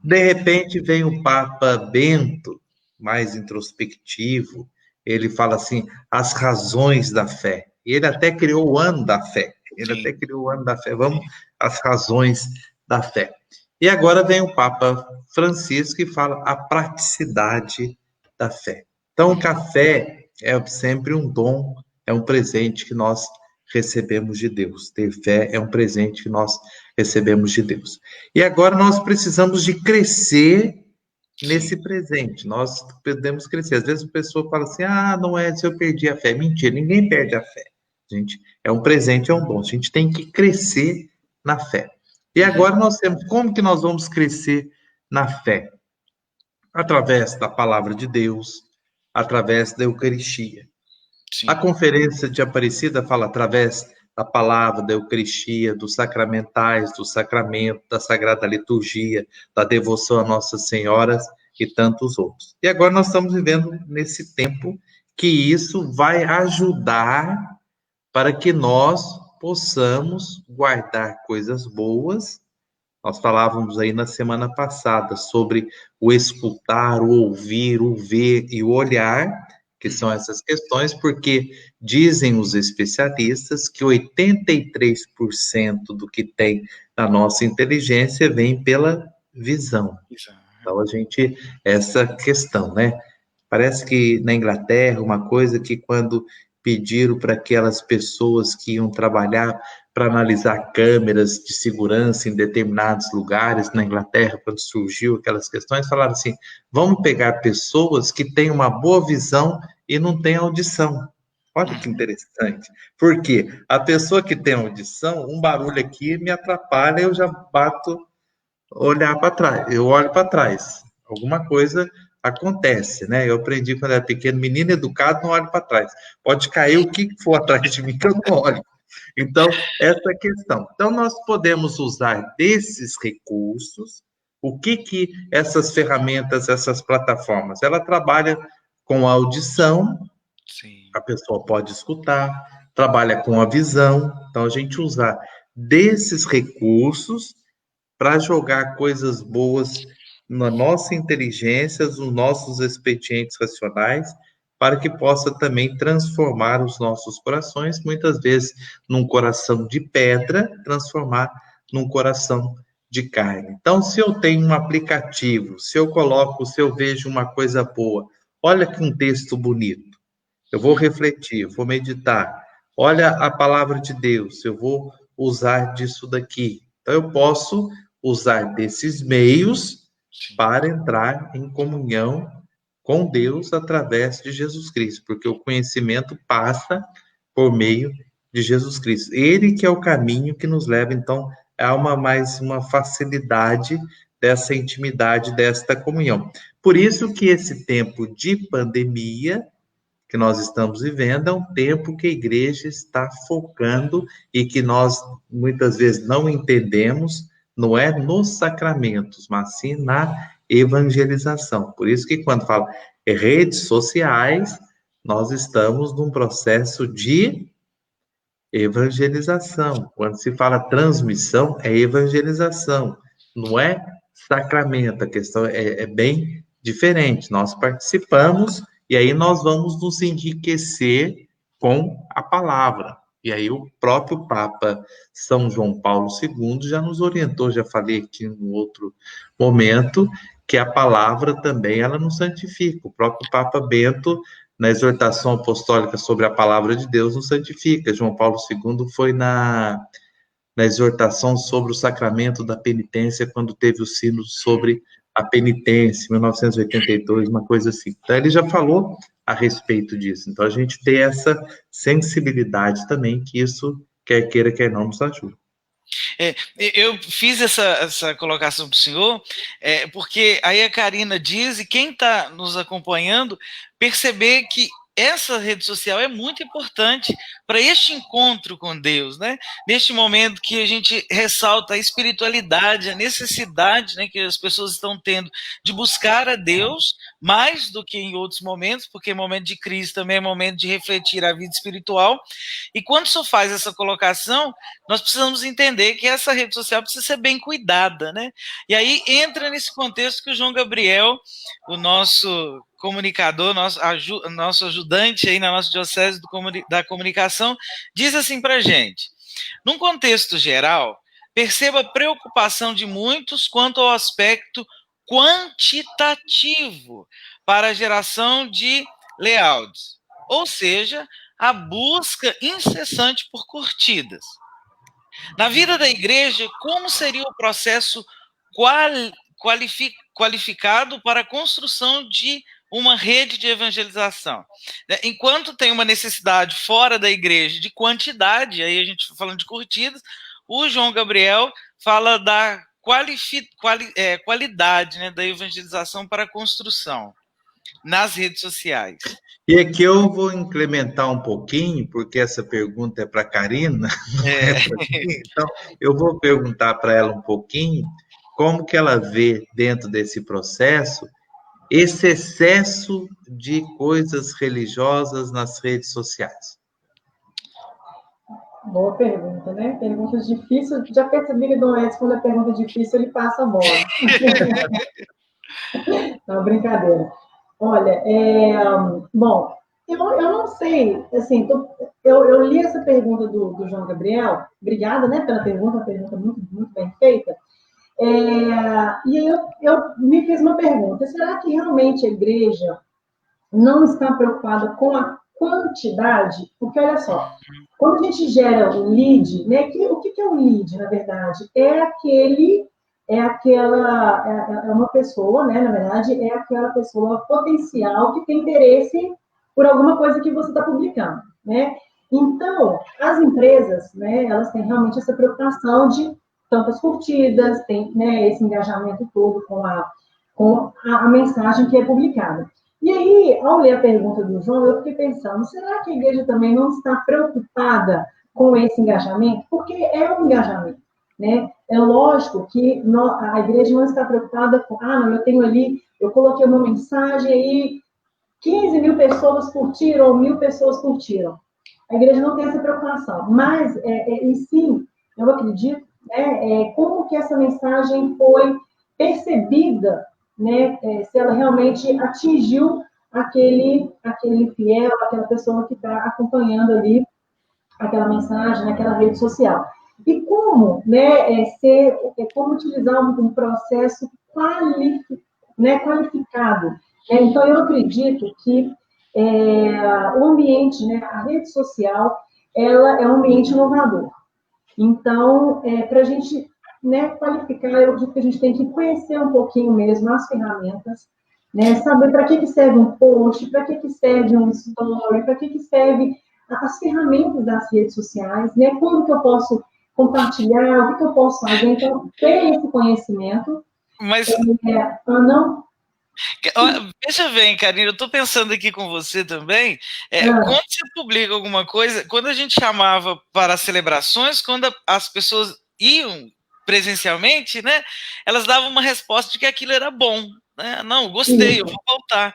Speaker 3: De repente vem o Papa Bento, mais introspectivo, ele fala assim, as razões da fé. E ele até criou o ano da fé. Vamos às razões da fé. E agora vem o Papa Francisco e fala a praticidade da fé. Então, o café é sempre um dom, é um presente que nós recebemos de Deus. Ter fé é um presente que nós recebemos de Deus. E agora nós precisamos de crescer nesse presente. Nós podemos crescer. Às vezes a pessoa fala assim, não é se eu perdi a fé. Mentira, ninguém perde a fé. Gente, é um presente, é um dom. A gente tem que crescer na fé. E agora nós temos, como que nós vamos crescer na fé? Através da palavra de Deus, através da Eucaristia.
Speaker 2: Sim.
Speaker 3: A conferência de Aparecida fala através da palavra, da Eucaristia, dos sacramentais, do sacramento, da Sagrada Liturgia, da devoção a Nossa Senhora e tantos outros. E agora nós estamos vivendo nesse tempo que isso vai ajudar para que nós possamos guardar coisas boas. Nós falávamos aí na semana passada sobre o escutar, o ouvir, o ver e o olhar, que são essas questões, porque dizem os especialistas que 83% do que tem na nossa inteligência vem pela visão. Então, essa questão, né? Parece que na Inglaterra, uma coisa que quando pediram para aquelas pessoas que iam trabalhar para analisar câmeras de segurança em determinados lugares na Inglaterra, quando surgiu aquelas questões, falaram assim, vamos pegar pessoas que têm uma boa visão e não têm audição. Olha que interessante. Por quê? A pessoa que tem audição, um barulho aqui me atrapalha, eu já bato olhar para trás, eu olho para trás. Alguma coisa acontece, né? Eu aprendi quando era pequeno, menino educado não olha para trás. Pode cair o que for atrás de mim que eu não olho. Então, essa é a questão. Então, nós podemos usar desses recursos, o que essas ferramentas, essas plataformas, ela trabalha com a audição,
Speaker 2: Sim.
Speaker 3: A pessoa pode escutar, trabalha com a visão, então a gente usar desses recursos para jogar coisas boas na nossa inteligência, nos nossos expedientes racionais, para que possa também transformar os nossos corações, muitas vezes num coração de pedra, transformar num coração de carne. Então, se eu tenho um aplicativo, se eu vejo uma coisa boa, olha que um texto bonito, eu vou refletir, eu vou meditar, olha a palavra de Deus, eu vou usar disso daqui. Então, eu posso usar desses meios para entrar em comunhão com Deus através de Jesus Cristo, porque o conhecimento passa por meio de Jesus Cristo. Ele que é o caminho que nos leva, então, a mais uma facilidade dessa intimidade, desta comunhão. Por isso que esse tempo de pandemia que nós estamos vivendo é um tempo que a igreja está focando e que nós muitas vezes não entendemos, não é nos sacramentos, mas sim na evangelização. Por isso que quando fala redes sociais, nós estamos num processo de evangelização. Quando se fala transmissão, é evangelização, não é sacramento. A questão é bem diferente. Nós participamos e aí nós vamos nos enriquecer com a palavra. E aí o próprio Papa São João Paulo II já nos orientou, já falei aqui em outro momento, que a palavra também ela nos santifica. O próprio Papa Bento, na exortação apostólica sobre a palavra de Deus, nos santifica. João Paulo II foi na exortação sobre o sacramento da penitência, quando teve o sino sobre a penitência, 1982, uma coisa assim. Então, ele já falou a respeito disso. Então, a gente tem essa sensibilidade também, que isso, quer queira, quer não, nos ajuda.
Speaker 2: Eu fiz essa colocação para o senhor, porque aí a Karina diz, e quem está nos acompanhando, perceber que essa rede social é muito importante para este encontro com Deus, né? Neste momento que a gente ressalta a espiritualidade, a necessidade, né, que as pessoas estão tendo de buscar a Deus mais do que em outros momentos, porque momento de crise também é momento de refletir a vida espiritual. E quando o senhor faz essa colocação, nós precisamos entender que essa rede social precisa ser bem cuidada, né? E aí entra nesse contexto que o João Gabriel, o nosso comunicador, nosso ajudante aí na nossa diocese da comunicação, diz assim para a gente: num contexto geral, perceba a preocupação de muitos quanto ao aspecto quantitativo para a geração de layouts, ou seja, a busca incessante por curtidas. Na vida da igreja, como seria o processo qualificado para a construção de uma rede de evangelização? Enquanto tem uma necessidade fora da igreja de quantidade, aí a gente está falando de curtidas, o João Gabriel fala da qualidade, né, da evangelização para a construção nas redes sociais.
Speaker 3: E aqui eu vou incrementar um pouquinho, porque essa pergunta é para a Karina, não é para mim. Então, eu vou perguntar para ela um pouquinho como que ela vê dentro desse processo esse excesso de coisas religiosas nas redes sociais.
Speaker 4: Boa pergunta, né? Perguntas difíceis. Já percebi que o Dom Edson, quando a pergunta é difícil, ele passa a bola. Não, brincadeira. Olha, bom, eu não sei, assim, eu li essa pergunta do João Gabriel, obrigada, né, pela pergunta, uma pergunta muito, muito bem feita, e aí eu me fiz uma pergunta: será que realmente a igreja não está preocupada com a quantidade? Porque, olha só, quando a gente gera um lead, né, o que é um lead, na verdade? É uma pessoa, né, na verdade, é aquela pessoa potencial que tem interesse por alguma coisa que você está publicando, né? Então, as empresas, né, elas têm realmente essa preocupação de tantas curtidas, tem, né, esse engajamento todo com a mensagem que é publicada. E aí, ao ler a pergunta do João, eu fiquei pensando, será que a igreja também não está preocupada com esse engajamento? Porque é um engajamento, né? É lógico que a igreja não está preocupada com, não, eu coloquei uma mensagem aí, 15 mil pessoas curtiram, ou 1.000 pessoas curtiram. A igreja não tem essa preocupação, mas, e sim, eu acredito, né, como que essa mensagem foi percebida, né, se ela realmente atingiu aquele fiel, aquela pessoa que está acompanhando ali aquela mensagem naquela rede social. E como, né, como utilizar um processo qualificado. Então, eu acredito que o ambiente, né, a rede social, ela é um ambiente inovador. Então, para a gente, né, qualificar, eu acredito que a gente tem que conhecer um pouquinho mesmo as ferramentas, né, saber para que serve um post, para que serve um story, para que serve as ferramentas das redes sociais, né, como que eu posso compartilhar, o que eu posso fazer. Então, ter esse conhecimento.
Speaker 2: Mas...
Speaker 4: não?
Speaker 2: Veja bem, Karina, eu estou pensando aqui com você também, quando você publica alguma coisa, quando a gente chamava para celebrações, quando as pessoas iam presencialmente, né, elas davam uma resposta de que aquilo era bom, né? Não, gostei, eu vou voltar.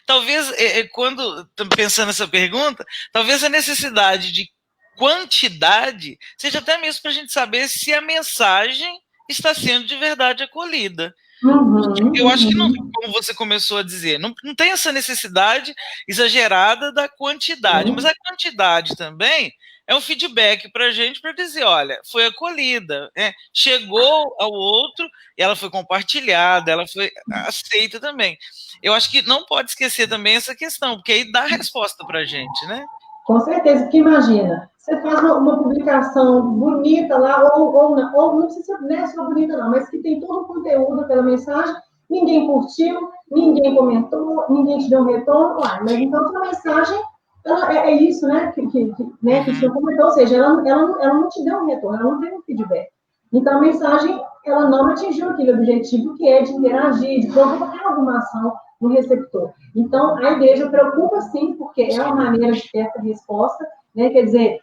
Speaker 2: Talvez, quando pensando nessa pergunta, talvez a necessidade de quantidade seja até mesmo para a gente saber se a mensagem está sendo de verdade acolhida. Eu acho que não, como você começou a dizer, não tem essa necessidade exagerada da quantidade, mas a quantidade também é um feedback para a gente para dizer, olha, foi acolhida, chegou ao outro, e ela foi compartilhada, ela foi aceita também. Eu acho que não pode esquecer também essa questão, porque aí dá resposta para a gente, né?
Speaker 4: Com certeza, porque imagina, você faz uma publicação bonita lá, ou não precisa ser só bonita não, mas que tem todo o conteúdo pela mensagem, ninguém curtiu, ninguém comentou, ninguém te deu um retorno, mas então a mensagem, é isso, né, que você comentou, ou seja, ela não te deu um retorno, ela não deu um feedback. Então, a mensagem, ela não atingiu aquele objetivo que é de interagir, de provocar alguma ação no receptor. Então, a igreja preocupa, sim, porque é uma maneira de ter essa resposta, né? Quer dizer,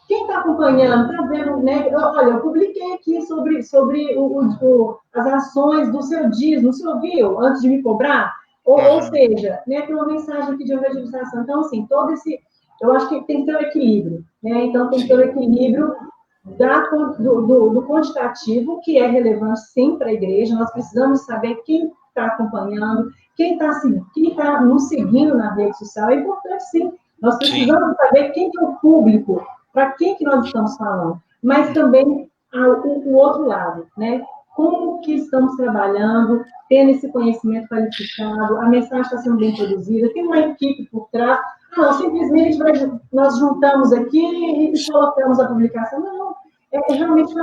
Speaker 4: quem está acompanhando, está vendo, né? Olha, eu publiquei aqui sobre as ações do seu dízimo, o senhor viu, antes de me cobrar? Ou seja, né, tem uma mensagem aqui de evangelização. Então, assim, eu acho que tem que ter um equilíbrio, né? Então, tem que ter um equilíbrio do quantitativo, que é relevante, sim, para a igreja. Nós precisamos saber quem está acompanhando, quem está nos seguindo na rede social. É importante, sim. Nós precisamos saber quem é o público, para quem que nós estamos falando. Mas também o outro lado, né? Como que estamos trabalhando, tendo esse conhecimento qualificado, a mensagem está sendo bem produzida, tem uma equipe por trás. Não, simplesmente nós juntamos aqui e colocamos a publicação. Não, é realmente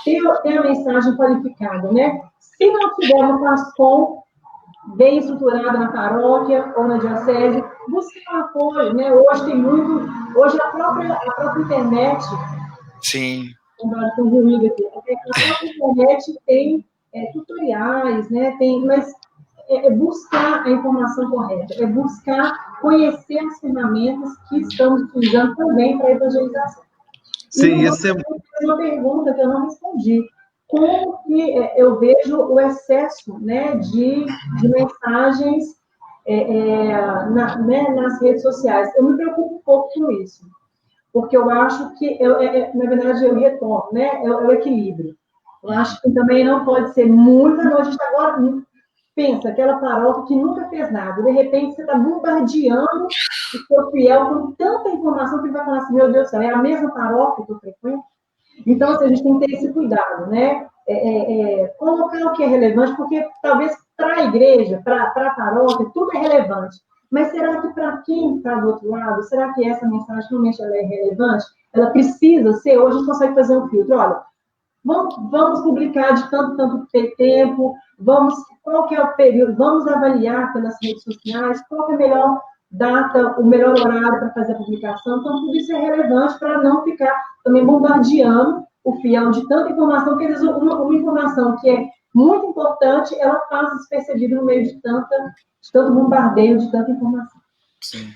Speaker 4: ter a mensagem qualificada, né? Se não tivermos uma PASCOM bem estruturada na paróquia ou na diocese, buscar apoio, né? Hoje a própria internet...
Speaker 2: Sim.
Speaker 4: Com ruído aqui. A própria internet tem tutoriais, né? Mas buscar a informação correta, é buscar conhecer as ferramentas que estamos utilizando também para a evangelização.
Speaker 3: Sim,
Speaker 4: isso é uma pergunta que eu não respondi. Como que eu vejo o excesso, né, de mensagens nas redes sociais? Eu me preocupo um pouco com isso, porque eu acho que, na verdade, eu retomo, né, é o equilíbrio. Eu acho que também não pode ser muita noite. Agora, pensa, aquela paróquia que nunca fez nada, de repente você está bombardeando o seu fiel com tanta informação que ele vai falar assim, meu Deus do céu, é a mesma paróquia que eu frequento? Então, assim, a gente tem que ter esse cuidado, né? Colocar o que é relevante, porque talvez para a igreja, para a paróquia, tudo é relevante. Mas será que para quem está do outro lado, será que essa mensagem realmente ela é relevante? Ela precisa ser, hoje a gente consegue fazer um filtro. Olha, vamos publicar de tanto tempo, qual que é o período, vamos avaliar pelas redes sociais, qual que é a melhor data, o melhor horário para fazer a publicação. Então, tudo isso é relevante para não ficar também bombardeando o fiel de tanta informação, porque às vezes uma informação que é muito importante, ela passa despercebida no meio de tanto bombardeio, de tanta informação.
Speaker 2: Sim.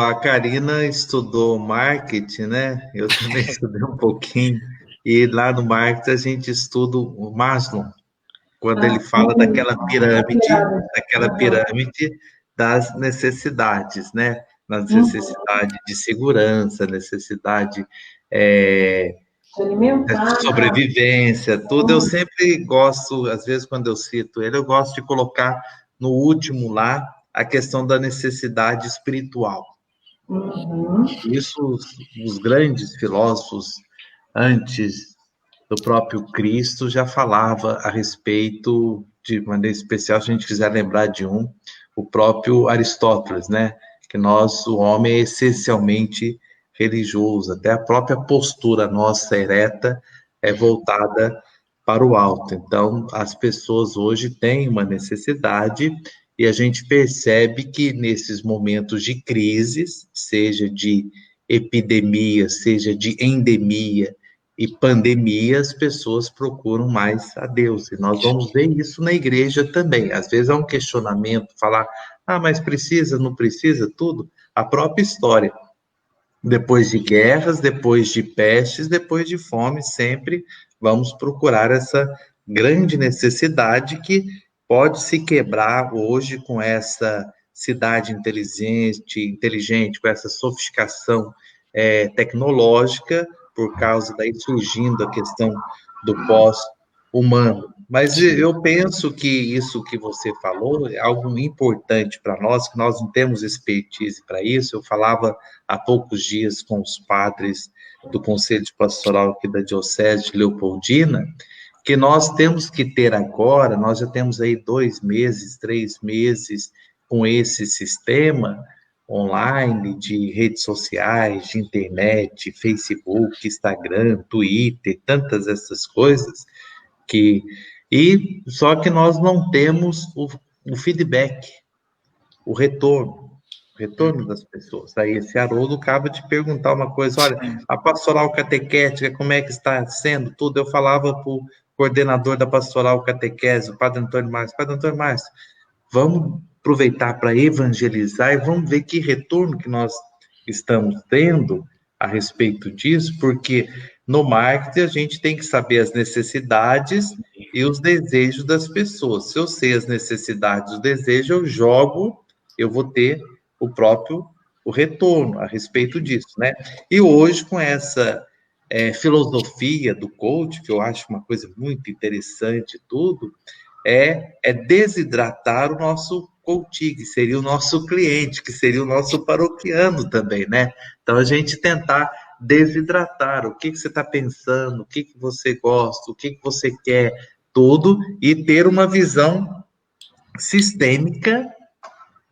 Speaker 3: A Karina estudou marketing, né? Eu também estudei um pouquinho. E lá no marketing a gente estuda o Maslow, quando ele fala daquela pirâmide das necessidades, né? Das necessidades de segurança, necessidade de sobrevivência, tudo. Eu sempre gosto, às vezes quando eu cito ele, eu gosto de colocar no último lá a questão da necessidade espiritual. Isso os grandes filósofos antes do próprio Cristo já falava a respeito, de maneira especial, se a gente quiser lembrar de o próprio Aristóteles, né? Que o homem é essencialmente religioso, até a própria postura nossa ereta é voltada para o alto. Então, as pessoas hoje têm uma necessidade e a gente percebe que nesses momentos de crises, seja de epidemia, seja de endemia e pandemia, as pessoas procuram mais a Deus. E nós vamos ver isso na igreja também. Às vezes é um questionamento, falar, mas precisa, não precisa, tudo. A própria história. Depois de guerras, depois de pestes, depois de fome, sempre vamos procurar essa grande necessidade que pode se quebrar hoje com essa cidade inteligente, com essa sofisticação tecnológica, por causa daí surgindo a questão do pós-humano. Mas eu penso que isso que você falou é algo importante para nós, que nós não temos expertise para isso. Eu falava há poucos dias com os padres do Conselho de Pastoral aqui da Diocese de Leopoldina, que nós temos que ter agora, nós já temos aí 2 meses, 3 meses com esse sistema online de redes sociais, de internet, Facebook, Instagram, Twitter, tantas essas coisas, só que nós não temos o feedback, o retorno retorno das pessoas. Aí esse Haroldo acaba de perguntar uma coisa, olha, a pastoral catequética, como é que está sendo tudo? Eu falava para o coordenador da pastoral catequese, o Padre Antônio Márcio, vamos aproveitar para evangelizar e vamos ver que retorno que nós estamos tendo a respeito disso, porque no marketing a gente tem que saber as necessidades e os desejos das pessoas. Se eu sei as necessidades, os desejos, eu jogo, eu vou ter o retorno a respeito disso, né? E hoje, com essa filosofia do coach, que eu acho uma coisa muito interessante tudo, é desidratar o nosso coach, que seria o nosso cliente, que seria o nosso paroquiano também, né? Então, a gente tentar desidratar o que você está pensando, o que você gosta, o que você quer, tudo, e ter uma visão sistêmica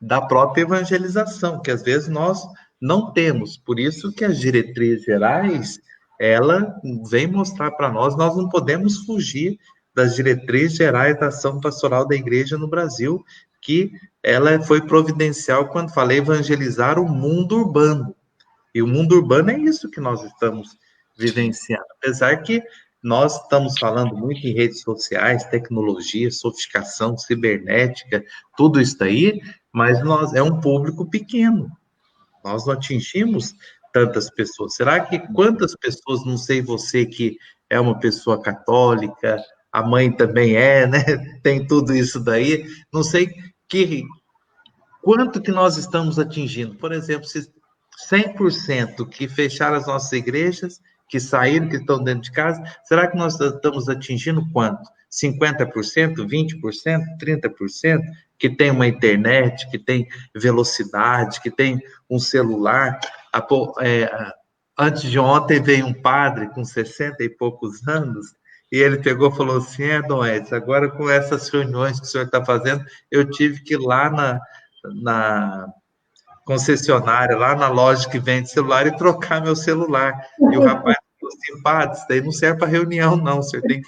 Speaker 3: da própria evangelização, que às vezes nós não temos. Por isso que as diretrizes gerais, ela vem mostrar para nós não podemos fugir das diretrizes gerais da ação pastoral da igreja no Brasil, que ela foi providencial quando fala evangelizar o mundo urbano. E o mundo urbano é isso que nós estamos vivenciando. Apesar que nós estamos falando muito em redes sociais, tecnologia, sofisticação, cibernética, tudo isso aí, mas é um público pequeno. Nós não atingimos tantas pessoas. Será que quantas pessoas, não sei você que é uma pessoa católica, a mãe também né? Tem tudo isso daí. Não sei quanto que nós estamos atingindo. Por exemplo, se 100% que fecharam as nossas igrejas, que saíram, que estão dentro de casa, será que nós estamos atingindo quanto? 50%, 20%, 30%? Que tem uma internet, que tem velocidade, que tem um celular. Antes de ontem veio um padre com 60 e poucos anos, e ele pegou e falou assim, Dom Edson, agora com essas reuniões que o senhor está fazendo, eu tive que ir lá na concessionária, lá na loja que vende celular e trocar meu celular. E o rapaz falou assim, padre, isso daí não serve para reunião, não, o senhor tem que...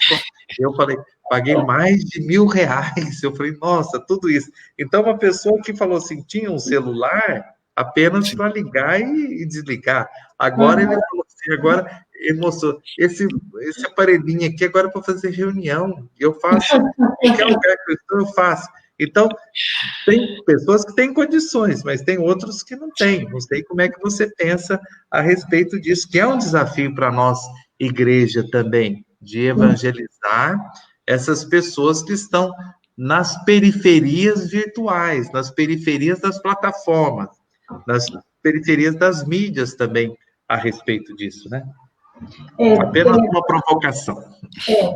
Speaker 3: Eu falei, paguei mais de R$1.000. Eu falei, nossa, tudo isso. Então, uma pessoa que falou assim, tinha um celular apenas para ligar e desligar. Agora ele falou assim, agora ele mostrou, esse aparelhinho aqui agora é para fazer reunião. Eu faço, qualquer lugar que eu estou, eu faço. Então, tem pessoas que têm condições, mas tem outros que não têm. Não sei como é que você pensa a respeito disso, que é um desafio para nós, igreja também, de evangelizar essas pessoas que estão nas periferias virtuais, nas periferias das plataformas, nas periferias das mídias também, a respeito disso, né? Apenas uma provocação.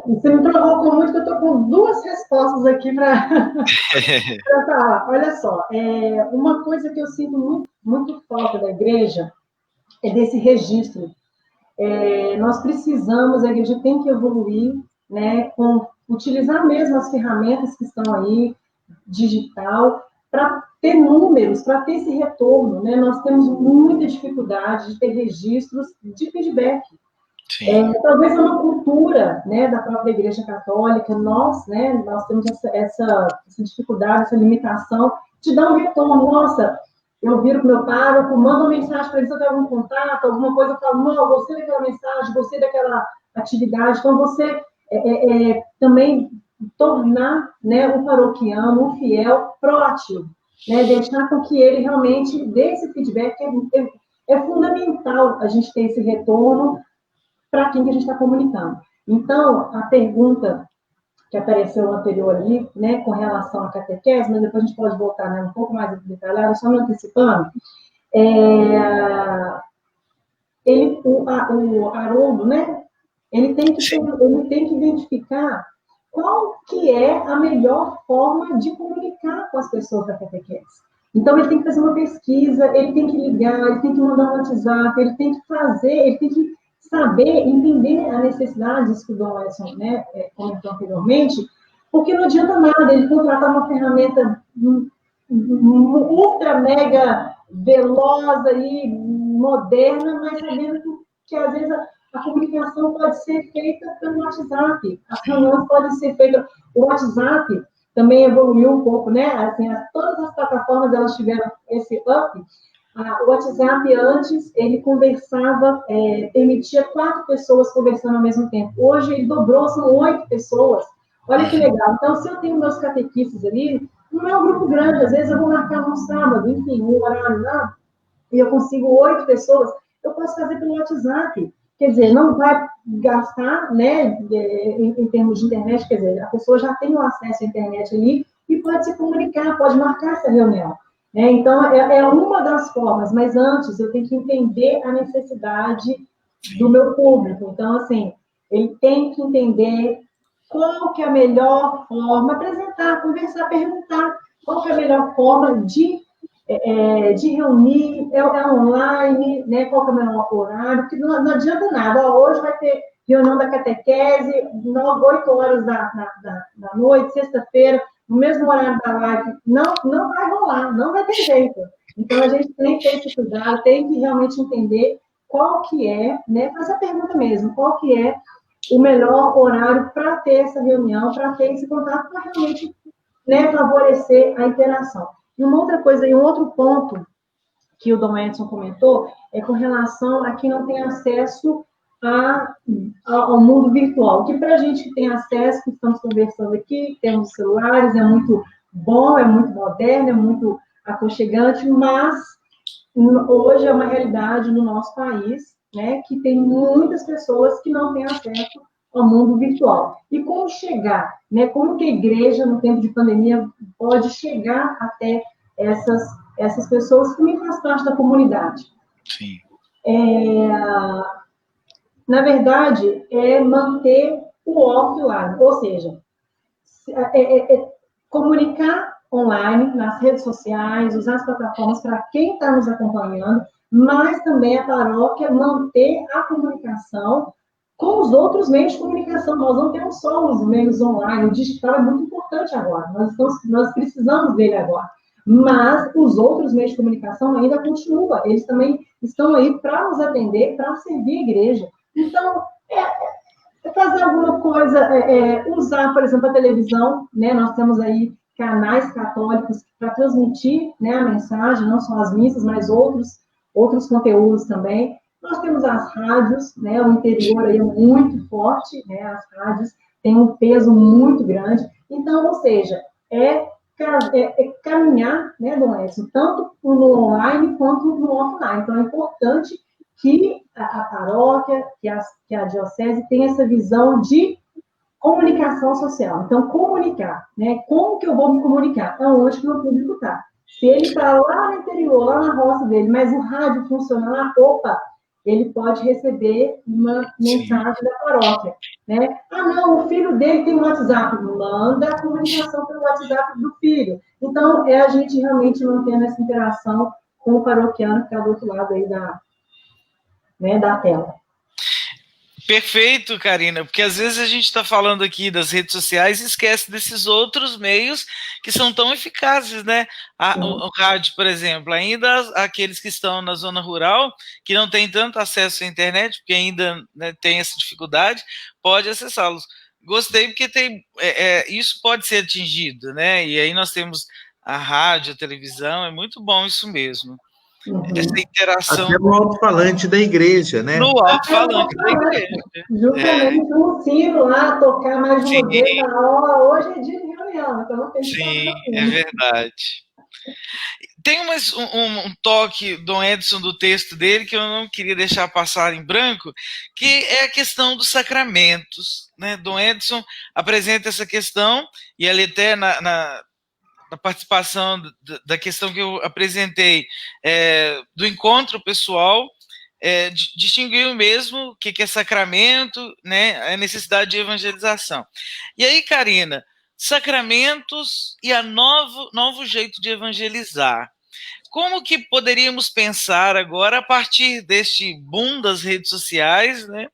Speaker 4: Você me provocou muito, que eu estou com duas respostas aqui para falar. Olha só, uma coisa que eu sinto muito, muito falta da igreja é desse registro. Nós precisamos, a igreja tem que evoluir, né, utilizar mesmo as ferramentas que estão aí, digital, para ter números, para ter esse retorno, né? Nós temos muita dificuldade de ter registros de feedback. Talvez é uma cultura, né, da própria Igreja Católica, nós temos essa dificuldade, essa limitação de dar um retorno. Nossa, eu viro para o meu pároco, mando uma mensagem para ele, se eu tenho algum contato, alguma coisa, eu falo, não, gostei daquela mensagem, gostei daquela atividade. Então, você também tornar, né, o paroquiano, o fiel, proativo, né, deixar com que ele realmente dê esse feedback. É fundamental a gente ter esse retorno para quem que a gente está comunicando. Então, a pergunta que apareceu anterior ali, né, com relação à catequese, mas depois a gente pode voltar, né, um pouco mais detalhado, só me antecipando, o Haroldo, né, ele tem que identificar qual que é a melhor forma de comunicar com as pessoas da catequese. Então, ele tem que fazer uma pesquisa, ele tem que ligar, ele tem que mandar um WhatsApp, ele tem que saber, entender a necessidade, isso que o Dom Edson, né, comentou anteriormente, porque não adianta nada ele contratar uma ferramenta ultra, mega veloz e moderna, mas sabendo que às vezes a comunicação pode ser feita pelo WhatsApp, as reuniões podem ser feitas. O WhatsApp, também evoluiu um pouco, né? Assim, todas as plataformas, elas tiveram esse up. O WhatsApp, antes, ele conversava, permitia 4 pessoas conversando ao mesmo tempo. Hoje, ele dobrou, são 8 pessoas. Olha que legal. Então, se eu tenho meus catequistas ali, não é um grupo grande, às vezes eu vou marcar no sábado, enfim, um horário lá, e eu consigo 8 pessoas, eu posso fazer pelo WhatsApp. Quer dizer, não vai gastar, né, em termos de internet, quer dizer, a pessoa já tem o acesso à internet ali e pode se comunicar, pode marcar essa reunião. Né? Então, é uma das formas, mas antes eu tenho que entender a necessidade do meu público. Então, assim, ele tem que entender qual que é a melhor forma, apresentar, conversar, perguntar qual que é a melhor forma de reunir, online, né? Qual que é o melhor horário, porque não adianta nada. Hoje vai ter reunião da catequese, 8 horas da noite, sexta-feira, no mesmo horário da live. Não vai rolar, não vai ter jeito. Então, a gente tem que ter esse cuidado, tem que realmente entender qual que é, né? Fazer a pergunta mesmo, qual que é o melhor horário para ter essa reunião, para ter esse contato, para realmente, né, favorecer a interação. E uma outra coisa, e um outro ponto que o Dom Edson comentou, é com relação a quem não tem acesso ao mundo virtual. Que para a gente que tem acesso, que estamos conversando aqui, temos celulares, é muito bom, é muito moderno, é muito aconchegante, mas hoje é uma realidade no nosso país, né, que tem muitas pessoas que não têm acesso ao mundo virtual. E como chegar, né, como que a igreja, no tempo de pandemia, pode chegar até essas pessoas que nem fazem parte da comunidade?
Speaker 2: Sim.
Speaker 4: Na verdade, é manter o offline, ou seja, comunicar online, nas redes sociais, usar as plataformas para quem está nos acompanhando, mas também a paróquia manter a comunicação com os outros meios de comunicação. Nós não temos só os meios online, o digital é muito importante agora, nós precisamos dele agora. Mas os outros meios de comunicação ainda continuam, eles também estão aí para nos atender, para servir a igreja. Então, fazer alguma coisa, usar, por exemplo, a televisão, né? Nós temos aí canais católicos para transmitir, né, a mensagem, não só as missas, mas outros conteúdos também. Nós temos as rádios, né? O interior aí é muito forte, né? As rádios têm um peso muito grande. Então, ou seja, caminhar, né, Dom Edson, tanto no online quanto no offline. Então, é importante que a paróquia, que a diocese tenha essa visão de comunicação social. Então, comunicar, né? Como que eu vou me comunicar? Aonde que o meu público está? Se ele está lá no interior, lá na roça dele, mas o rádio funciona lá, opa, ele pode receber uma mensagem da paróquia, né? Ah, não, o filho dele tem um WhatsApp. Manda a comunicação pelo WhatsApp do filho. Então, a gente realmente mantendo essa interação com o paroquiano que está do outro lado aí da tela.
Speaker 2: Perfeito, Karina, porque às vezes a gente está falando aqui das redes sociais e esquece desses outros meios que são tão eficazes, né? O rádio, por exemplo, ainda aqueles que estão na zona rural, que não têm tanto acesso à internet, porque ainda, né, tem essa dificuldade, pode acessá-los. Gostei porque isso pode ser atingido, né? E aí nós temos a rádio, a televisão, é muito bom isso mesmo. Essa interação.
Speaker 3: Até no alto-falante da igreja, né?
Speaker 2: No alto-falante da igreja.
Speaker 4: Justamente no sino lá, tocar mais de uma vez na hora. Hoje é dia de reunião, então não tem que
Speaker 2: Sim, é verdade. Tem um toque, Dom Edson, do texto dele, que eu não queria deixar passar em branco, que é a questão dos sacramentos, né? Dom Edson apresenta essa questão, e ele até na participação da questão que eu apresentei, do encontro pessoal, distinguiu mesmo o que é sacramento, né, a necessidade de evangelização. E aí, Karina, sacramentos e novo jeito de evangelizar. Como que poderíamos pensar agora, a partir deste boom das redes sociais, né,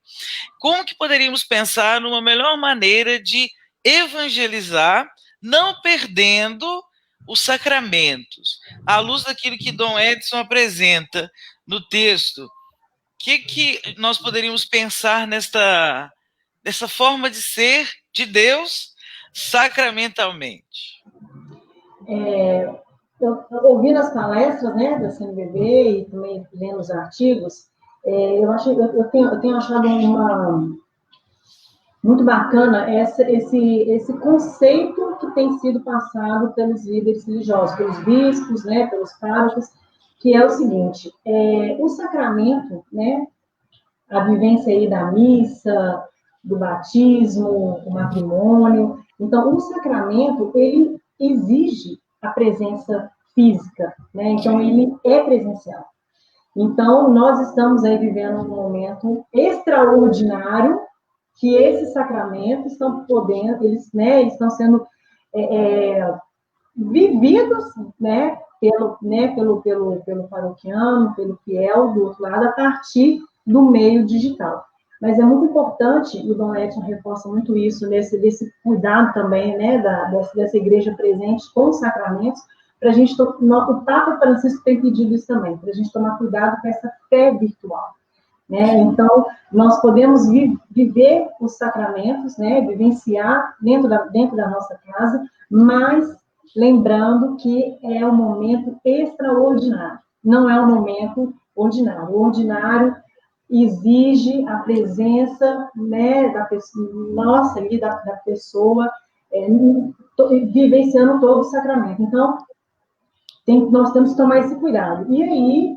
Speaker 2: como que poderíamos pensar numa melhor maneira de evangelizar, não perdendo os sacramentos? À luz daquilo que Dom Edson apresenta no texto, o que nós poderíamos pensar nessa forma de ser de Deus, sacramentalmente?
Speaker 4: Eu ouvindo as palestras, né, da CNBB e também lendo os artigos, eu tenho achado muito bacana esse conceito que tem sido passado pelos líderes religiosos, pelos bispos, né, pelos párocos, que é o seguinte: o sacramento, né, a vivência aí da missa, do batismo, o matrimônio. Então, o sacramento, ele exige a presença física, né? Então, ele é presencial. Então, nós estamos aí vivendo um momento extraordinário que esses sacramentos estão podendo, eles, né, estão sendo vividos, né, pelo paroquiano, pelo fiel do outro lado, a partir do meio digital. Mas é muito importante, e o Dom Edson reforça muito isso, desse cuidado também, né, dessa igreja presente com os sacramentos, para a gente, o Papa Francisco tem pedido isso também, para a gente tomar cuidado com essa fé virtual. Né? Então, nós podemos viver os sacramentos, né, vivenciar dentro da nossa casa, mas lembrando que é um momento extraordinário, não é um momento ordinário. O ordinário exige a presença, né, da pessoa vivenciando todo o sacramento. Então, nós temos que tomar esse cuidado. E aí,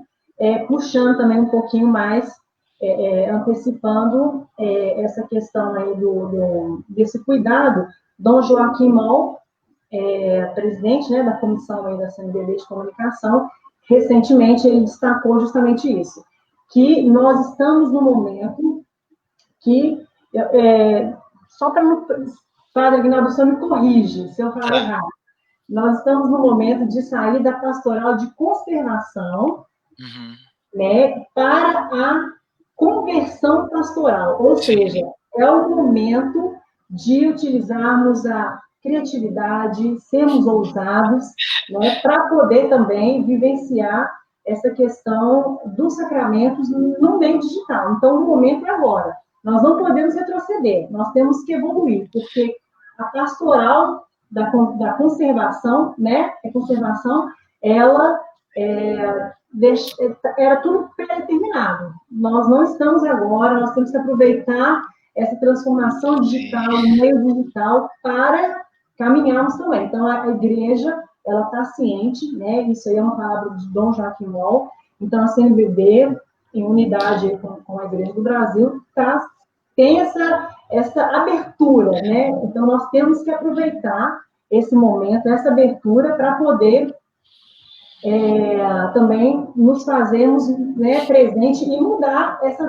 Speaker 4: puxando também um pouquinho mais, antecipando essa questão aí desse cuidado, Dom Joaquim Moll, presidente, né, da comissão aí da CNBB de comunicação, recentemente ele destacou justamente isso, que nós estamos no momento que, só para o Padre Aguinaldo, o senhor me corrige se eu falar errado, nós estamos no momento de sair da pastoral de conservação, né, para a conversão pastoral, ou seja, é o momento de utilizarmos a criatividade, sermos ousados, né, para poder também vivenciar essa questão dos sacramentos no meio digital. Então, o momento é agora. Nós não podemos retroceder, nós temos que evoluir, porque a pastoral da conservação, né, ela era tudo pré-determinado. Nós não estamos agora, nós temos que aproveitar essa transformação digital, o meio digital, para caminharmos também. Então, a igreja, ela está ciente, né? Isso aí é uma palavra de Dom Joaquim Moll. Então, a CNBB, em unidade com a Igreja do Brasil, tem essa abertura, né? Então, nós temos que aproveitar esse momento, essa abertura, para poder também nos fazermos, né, presente e mudar esse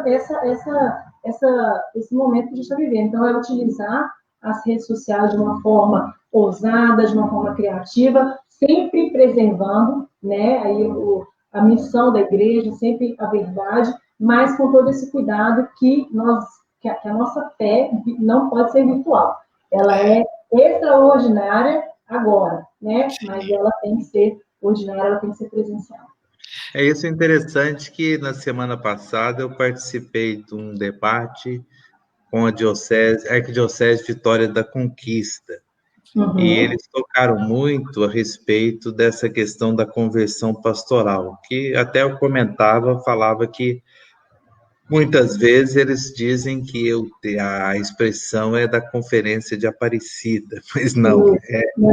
Speaker 4: momento que a gente está vivendo. Então, é utilizar as redes sociais de uma forma ousada, de uma forma criativa, sempre preservando, né, aí a missão da igreja, sempre a verdade, mas com todo esse cuidado que a nossa fé não pode ser virtual. Ela é extraordinária agora, né, mas ela tem que ser ordinária, ela tem que ser presencial.
Speaker 3: É isso interessante que na semana passada eu participei de um debate com a Arquidiocese de Vitória da Conquista. E eles tocaram muito a respeito dessa questão da conversão pastoral, que até eu falava que muitas vezes eles dizem que a expressão é da Conferência de Aparecida, mas não,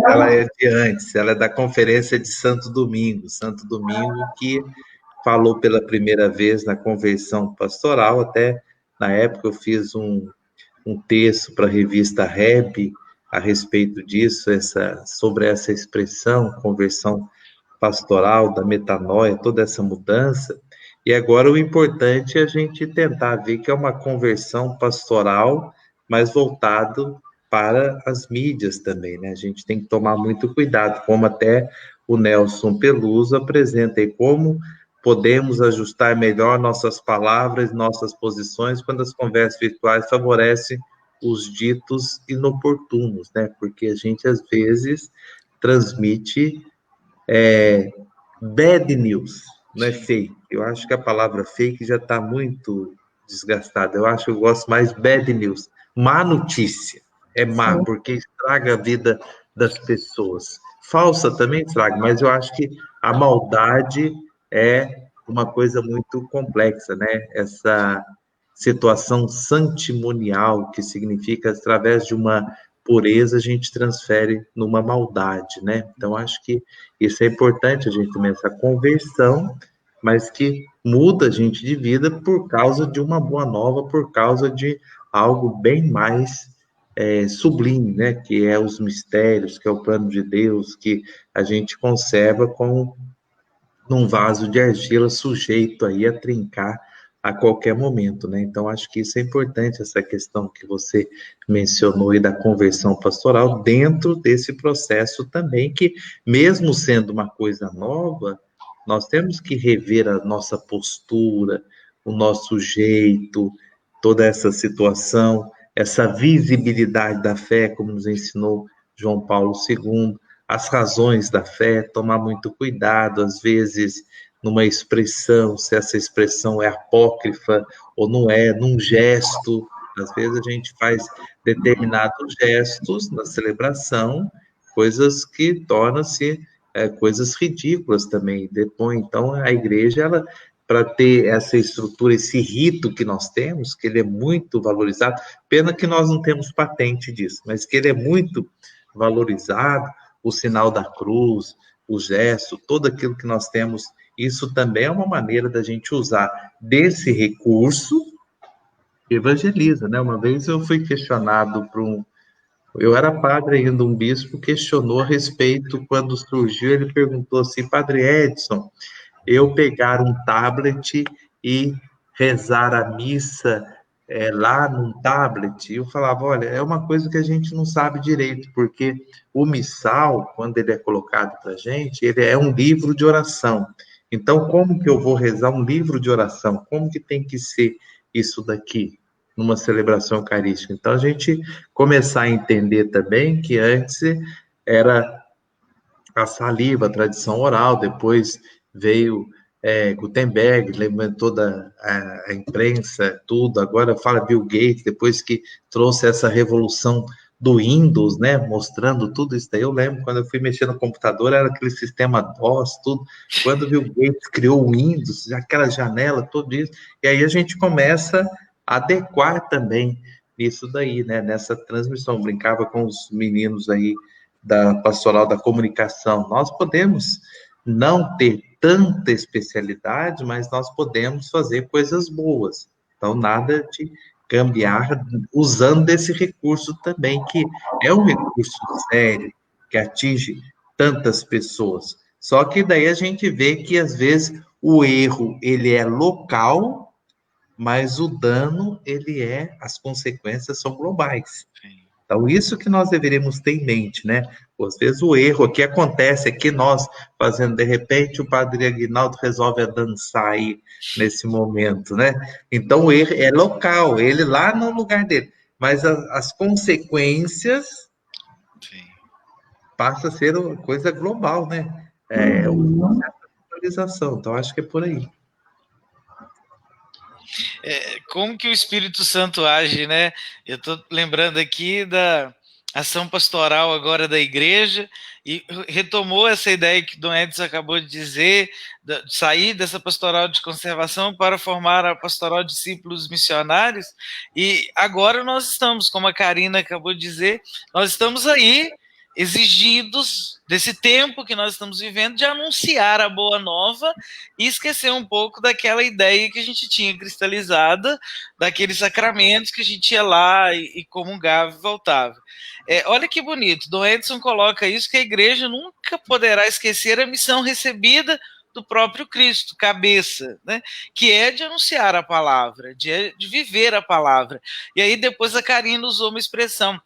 Speaker 3: ela é de antes, ela é da Conferência de Santo Domingo que falou pela primeira vez na conversão pastoral. Até na época eu fiz um texto para a revista Reb a respeito disso, sobre essa expressão, conversão pastoral, da metanoia, toda essa mudança. E agora o importante é a gente tentar ver que é uma conversão pastoral, mas voltado para as mídias também, né? A gente tem que tomar muito cuidado, como até o Nelson Peluso apresenta aí, como podemos ajustar melhor nossas palavras, nossas posições, quando as conversas virtuais favorecem os ditos inoportunos, né? Porque a gente, às vezes, transmite bad news, não é fake. Eu acho que a palavra fake já está muito desgastada. Eu gosto mais bad news, má notícia. é má,
Speaker 4: Sim.
Speaker 3: porque estraga a vida das pessoas. Falsa também estraga, mas eu acho que a maldade é uma coisa muito complexa, né? Essa situação santimonial, que significa, através de uma pureza, a gente transfere numa maldade, né? Então, acho que isso é importante, a gente também, essa conversão, mas que muda a gente de vida por causa de uma boa nova, por causa de algo bem mais sublime, né? Que é os mistérios, que é o plano de Deus, que a gente conserva com num vaso de argila sujeito aí a trincar a qualquer momento, né? Então, acho que isso é importante, essa questão que você mencionou aí da conversão pastoral, dentro desse processo também, que mesmo sendo uma coisa nova, nós temos que rever a nossa postura, o nosso jeito, toda essa situação, essa visibilidade da fé, como nos ensinou João Paulo II, as razões da fé, tomar muito cuidado, às vezes, numa expressão, se essa expressão é apócrifa ou não é, num gesto. Às vezes a gente faz determinados gestos na celebração, coisas que tornam-se coisas ridículas também. Depois, então, a igreja, ela, para ter essa estrutura, esse rito que nós temos, que ele é muito valorizado, pena que nós não temos patente disso, mas que ele é muito valorizado, o sinal da cruz, o gesto, tudo aquilo que nós temos, isso também é uma maneira da gente usar desse recurso que evangeliza, né? Uma vez eu fui questionado por eu era padre ainda, um bispo questionou a respeito, quando surgiu, ele perguntou assim, Padre Edson, eu pegar um tablet e rezar a missa lá num tablet, eu falava, olha, é uma coisa que a gente não sabe direito, porque o missal, quando ele é colocado para a gente, ele é um livro de oração. Então, como que eu vou rezar um livro de oração? Como que tem que ser isso daqui, numa celebração eucarística? Então, a gente começar a entender também que antes era a saliva, a tradição oral, depois veio Gutenberg, levantou a imprensa, tudo, agora fala Bill Gates, depois que trouxe essa revolução do Windows, né, mostrando tudo isso daí, eu lembro, quando eu fui mexer no computador, era aquele sistema DOS, tudo, quando o Bill Gates criou o Windows, aquela janela, tudo isso, e aí a gente começa a adequar também isso daí, né, nessa transmissão, eu brincava com os meninos aí, da pastoral da comunicação. Nós podemos não ter tanta especialidade, mas nós podemos fazer coisas boas. Então, nada de gambiarra, usando esse recurso também, que é um recurso sério, que atinge tantas pessoas. Só que daí a gente vê que, às vezes, o erro, ele é local, mas o dano, as consequências são globais. Então, isso que nós deveríamos ter em mente, né? Às vezes o erro aqui acontece, aqui nós fazendo, de repente o padre Aguinaldo resolve dançar aí nesse momento, né? Então o erro é local, ele lá no lugar dele. Mas as consequências passam a ser uma coisa global, né? Uma certa globalização. Então, acho que é por aí.
Speaker 2: Como que o Espírito Santo age, né? Eu estou lembrando aqui da ação pastoral agora da igreja e retomou essa ideia que Dom Edson acabou de dizer, de sair dessa pastoral de conservação para formar a pastoral de discípulos missionários, e agora nós estamos, como a Karina acabou de dizer, nós estamos aí exigidos desse tempo que nós estamos vivendo de anunciar a boa nova e esquecer um pouco daquela ideia que a gente tinha cristalizada, daqueles sacramentos que a gente ia lá e comungava e voltava. Olha que bonito, Dom Edson coloca isso, que a igreja nunca poderá esquecer a missão recebida do próprio Cristo, cabeça, né? Que é de anunciar a palavra, de viver a palavra. E aí depois a Karina usou uma expressão,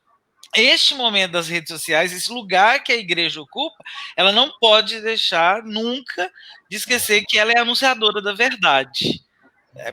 Speaker 2: este momento das redes sociais, esse lugar que a igreja ocupa, ela não pode deixar nunca de esquecer que ela é anunciadora da verdade,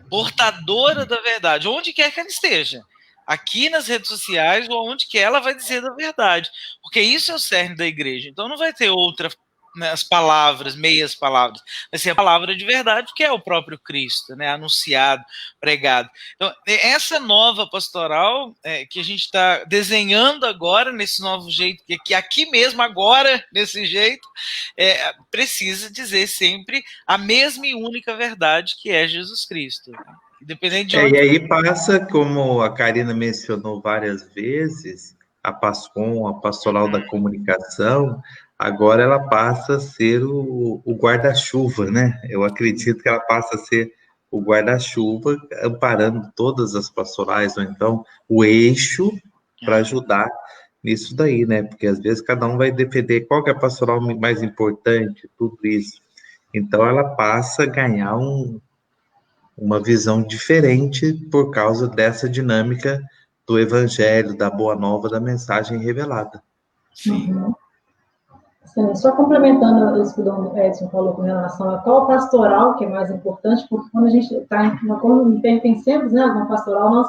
Speaker 2: portadora da verdade, onde quer que ela esteja, aqui nas redes sociais ou onde quer ela vai dizer da verdade, porque isso é o cerne da igreja. Então não vai ter outra né, as palavras, meias palavras, mas sim a palavra de verdade, que é o próprio Cristo, né, anunciado, pregado. Então, essa nova pastoral que a gente está desenhando agora, nesse novo jeito, que aqui mesmo, agora, nesse jeito, precisa dizer sempre a mesma e única verdade, que é Jesus Cristo. Né? Independente de onde...
Speaker 3: E aí passa, como a Karina mencionou várias vezes, a PASCOM, a Pastoral da Comunicação, agora ela passa a ser o guarda-chuva, né? Eu acredito que ela passa a ser o guarda-chuva, amparando todas as pastorais, ou então o eixo para ajudar nisso daí, né? Porque às vezes cada um vai defender qual que é a pastoral mais importante, tudo isso. Então ela passa a ganhar uma visão diferente por causa dessa dinâmica do evangelho, da boa nova, da mensagem revelada.
Speaker 2: Sim.
Speaker 4: Uhum. Sim, só complementando isso que o Dom Edson falou com relação a qual pastoral que é mais importante, porque quando a gente está quando pertencemos, né, a uma pastoral, nós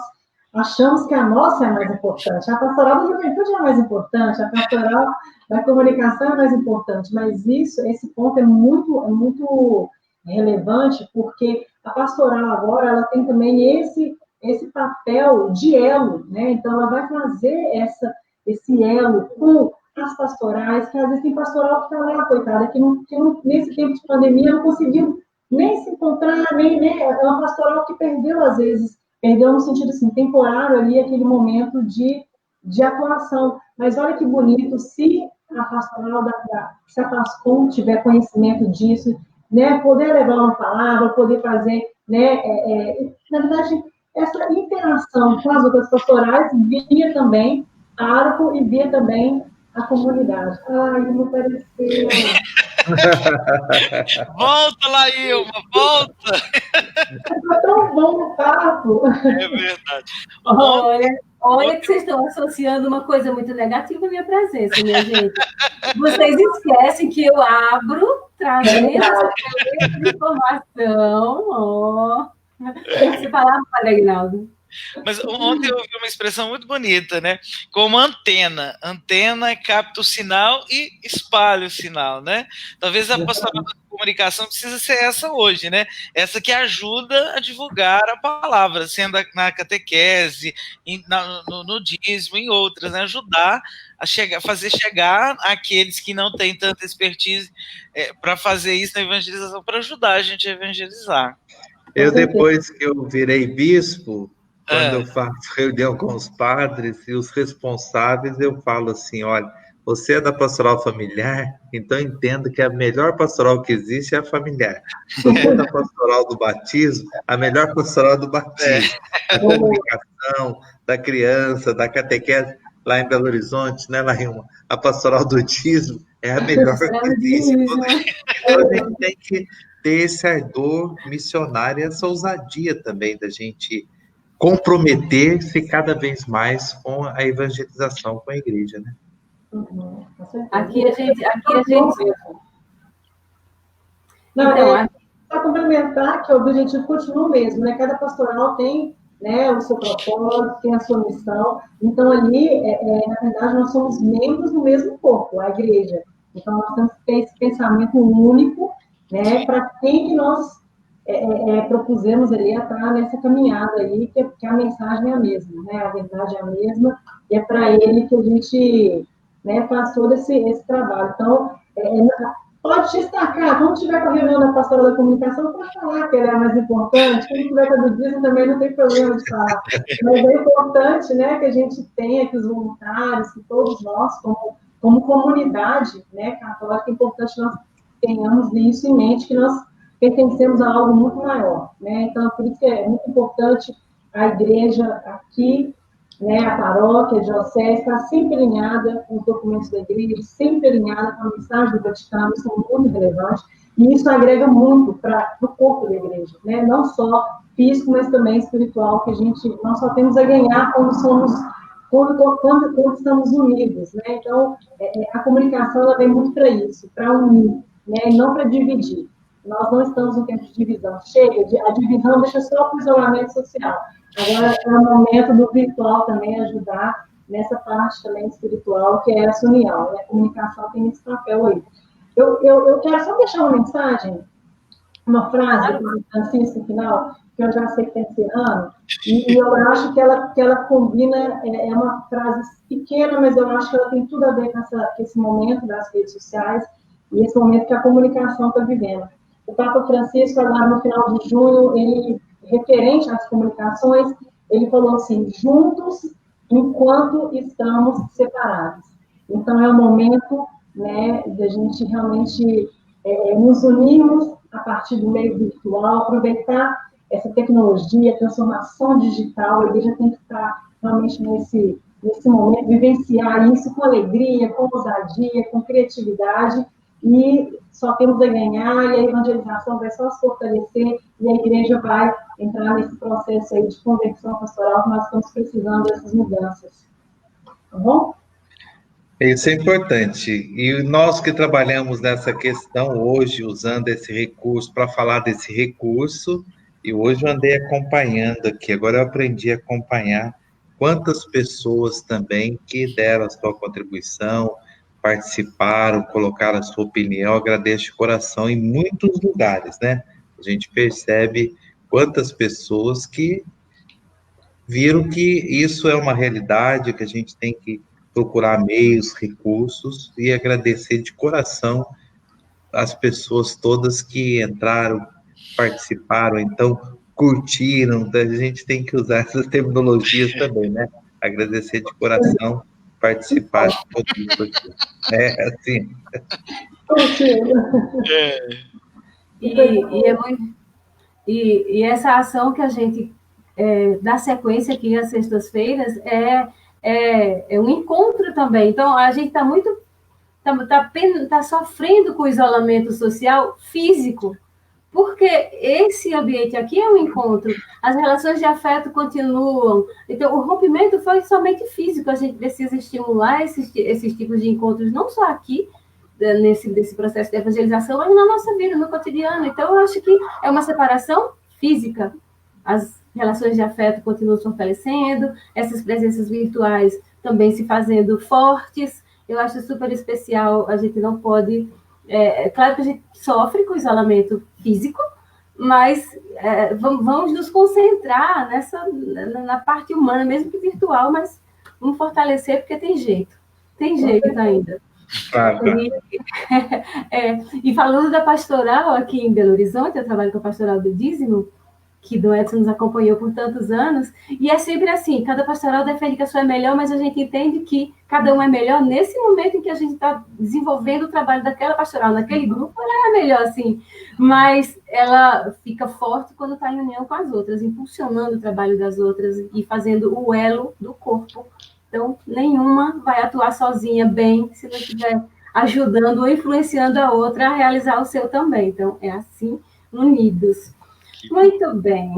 Speaker 4: achamos que a nossa é mais importante, a pastoral da juventude é mais importante, a pastoral da comunicação é mais importante, mas esse ponto é muito relevante, porque a pastoral agora, ela tem também esse papel de elo, né, então ela vai fazer esse elo com as pastorais, que às vezes tem pastoral que está lá, coitada, que nesse tempo de pandemia não conseguiu nem se encontrar, é uma pastoral que perdeu, às vezes, perdeu no sentido assim, temporário ali, aquele momento de atuação. Mas olha que bonito, se a pastoral se a PASCOM tiver conhecimento disso, né, poder levar uma palavra, poder fazer, né, na verdade, essa interação com as outras pastorais via também pároco e via também a comunidade. Ai, não pareceu.
Speaker 2: Volta, Laílma, volta!
Speaker 4: Está tão bom o papo.
Speaker 2: É verdade.
Speaker 1: Olha que vocês estão associando uma coisa muito negativa à minha presença, minha gente. Vocês esquecem que eu abro, trazendo essa informação. Você falava, Padre Aguinaldo?
Speaker 2: Mas ontem eu ouvi uma expressão muito bonita, né? Como antena. Antena capta o sinal e espalha o sinal, né? Talvez a pastoral da comunicação precisa ser essa hoje, né? Essa que ajuda a divulgar a palavra, sendo na catequese, no dízimo, em outras, né? Ajudar a fazer chegar aqueles que não têm tanta expertise para fazer isso na evangelização, para ajudar a gente a evangelizar.
Speaker 3: Eu, depois que eu virei bispo, quando eu faço reunião com os padres e os responsáveis, eu falo assim, olha, você é da pastoral familiar, então entenda que a melhor pastoral que existe é a familiar. Se eu sou da pastoral do batismo, a melhor pastoral do batismo, da comunicação, da criança, da catequese, lá em Belo Horizonte, né, Laílma? A pastoral do dízimo é a melhor que existe. Então a gente tem que ter esse ardor missionário e essa ousadia também da gente comprometer-se cada vez mais com a evangelização com a igreja, né?
Speaker 1: Uhum. Aqui a gente...
Speaker 4: Não, então, para complementar que o objetivo continua o mesmo, né? Cada pastoral tem, né, o seu propósito, tem a sua missão. Então, ali, na verdade, nós somos membros do mesmo corpo, a igreja. Então, nós temos que ter esse pensamento único, né, para quem que nós propusemos ali a estar nessa caminhada aí, que a mensagem é a mesma, né? A verdade é a mesma, e é para ele que a gente, né, faz todo esse trabalho. Então, pode destacar, quando tiver com a reunião da pastoral da comunicação, pode falar que ela é a mais importante, quando tiver com a do dízimo também não tem problema de falar. Mas é importante, né, que a gente tenha, que os voluntários, que todos nós, como comunidade, né, católica, é importante que nós tenhamos isso em mente, que nós pertencemos a algo muito maior, né? Então, por isso que é muito importante a igreja aqui, né, a paróquia, a diocese, está sempre alinhada com os documentos da igreja, sempre alinhada com a mensagem do Vaticano, isso é muito relevante, e isso agrega muito para o corpo da igreja, né? Não só físico, mas também espiritual, que nós só temos a ganhar quando estamos unidos, né? Então, a comunicação ela vem muito para isso, para unir, né, e não para dividir. Nós não estamos no tempo de divisão. Chega, a divisão deixa só para o isolamento social. Agora é o momento do virtual também ajudar nessa parte também espiritual, que é essa união, né? A comunicação tem esse papel aí. Eu quero só deixar uma mensagem, uma frase do Francisco no final, que eu já sei que tem esse ano, e eu acho que ela combina, é uma frase pequena, mas eu acho que ela tem tudo a ver com esse momento das redes sociais e esse momento que a comunicação está vivendo. O Papa Francisco, agora no final de junho, ele, referente às comunicações, ele falou assim, juntos enquanto estamos separados. Então, é o momento, né, de a gente realmente nos unirmos a partir do meio virtual, aproveitar essa tecnologia, transformação digital, a igreja tem que estar realmente nesse momento, vivenciar isso com alegria, com ousadia, com criatividade, e só temos a ganhar, e a evangelização vai só se fortalecer, e a igreja vai entrar nesse processo aí de conversão pastoral, que nós estamos precisando dessas mudanças. Tá bom?
Speaker 3: Isso é importante. E nós que trabalhamos nessa questão hoje, usando esse recurso para falar desse recurso, e hoje eu andei acompanhando aqui, agora eu aprendi a acompanhar quantas pessoas também que deram a sua contribuição, participaram, colocaram a sua opinião, agradeço de coração em muitos lugares, né? A gente percebe quantas pessoas que viram que isso é uma realidade, que a gente tem que procurar meios, recursos e agradecer de coração as pessoas todas que entraram, participaram, então curtiram. A gente tem que usar essas terminologias também, né? Agradecer de coração, participar de tudo isso aqui. É assim.
Speaker 1: E essa ação que a gente dá sequência aqui às sextas-feiras é um encontro também. Então, a gente está muito tá sofrendo com o isolamento social físico, porque esse ambiente aqui é um encontro, as relações de afeto continuam, então o rompimento foi somente físico, a gente precisa estimular esses tipos de encontros, não só aqui, nesse processo de evangelização, mas na nossa vida, no cotidiano. Então, eu acho que é uma separação física, as relações de afeto continuam se fortalecendo, essas presenças virtuais também se fazendo fortes. Eu acho super especial, a gente não pode... claro que a gente sofre com o isolamento físico, mas vamos nos concentrar na parte humana, mesmo que virtual, mas vamos fortalecer, porque tem jeito ainda.
Speaker 3: Claro.
Speaker 1: E falando da pastoral aqui em Belo Horizonte, eu trabalho com a pastoral do Dízimo, que Dom Edson nos acompanhou por tantos anos, e é sempre assim, cada pastoral defende que a sua é melhor, mas a gente entende que cada um é melhor nesse momento em que a gente está desenvolvendo o trabalho daquela pastoral, naquele grupo, ela é melhor, assim, mas ela fica forte quando está em união com as outras, impulsionando o trabalho das outras e fazendo o elo do corpo. Então, nenhuma vai atuar sozinha bem se não estiver ajudando ou influenciando a outra a realizar o seu também. Então, é assim, unidos. Muito bem.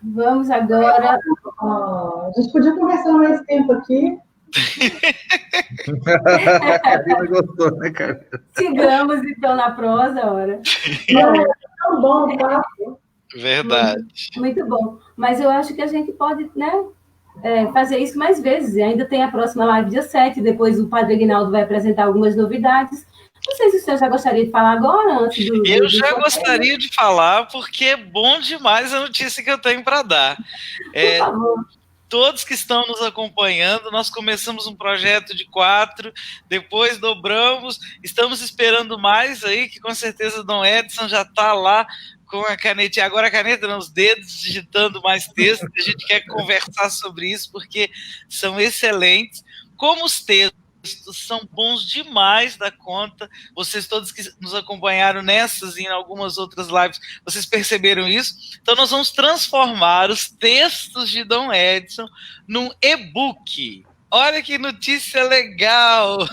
Speaker 1: Vamos agora...
Speaker 4: A gente podia conversar mais tempo aqui.
Speaker 3: A Karina gostou, né, Karina?
Speaker 1: Sigamos, então, na prosa, ora.
Speaker 4: É tão bom, tá?
Speaker 2: Verdade.
Speaker 1: Muito bom. Mas eu acho que a gente pode, né, fazer isso mais vezes. E ainda tem a próxima live dia 7, depois o Padre Aguinaldo vai apresentar algumas novidades. Não sei se o senhor já gostaria de falar agora, antes do...
Speaker 2: Eu já gostaria de falar, porque é bom demais a notícia que eu tenho para dar.
Speaker 1: Por favor.
Speaker 2: Todos que estão nos acompanhando, nós começamos um projeto de 4, depois dobramos, estamos esperando mais aí, que com certeza o Dom Edson já está lá com a caneta, agora a caneta não, os dedos digitando mais textos, a gente quer conversar sobre isso, porque são excelentes. Como os textos são bons demais da conta, vocês todos que nos acompanharam nessas e em algumas outras lives, vocês perceberam isso? Então nós vamos transformar os textos de Dom Edson num e-book. Olha que notícia legal!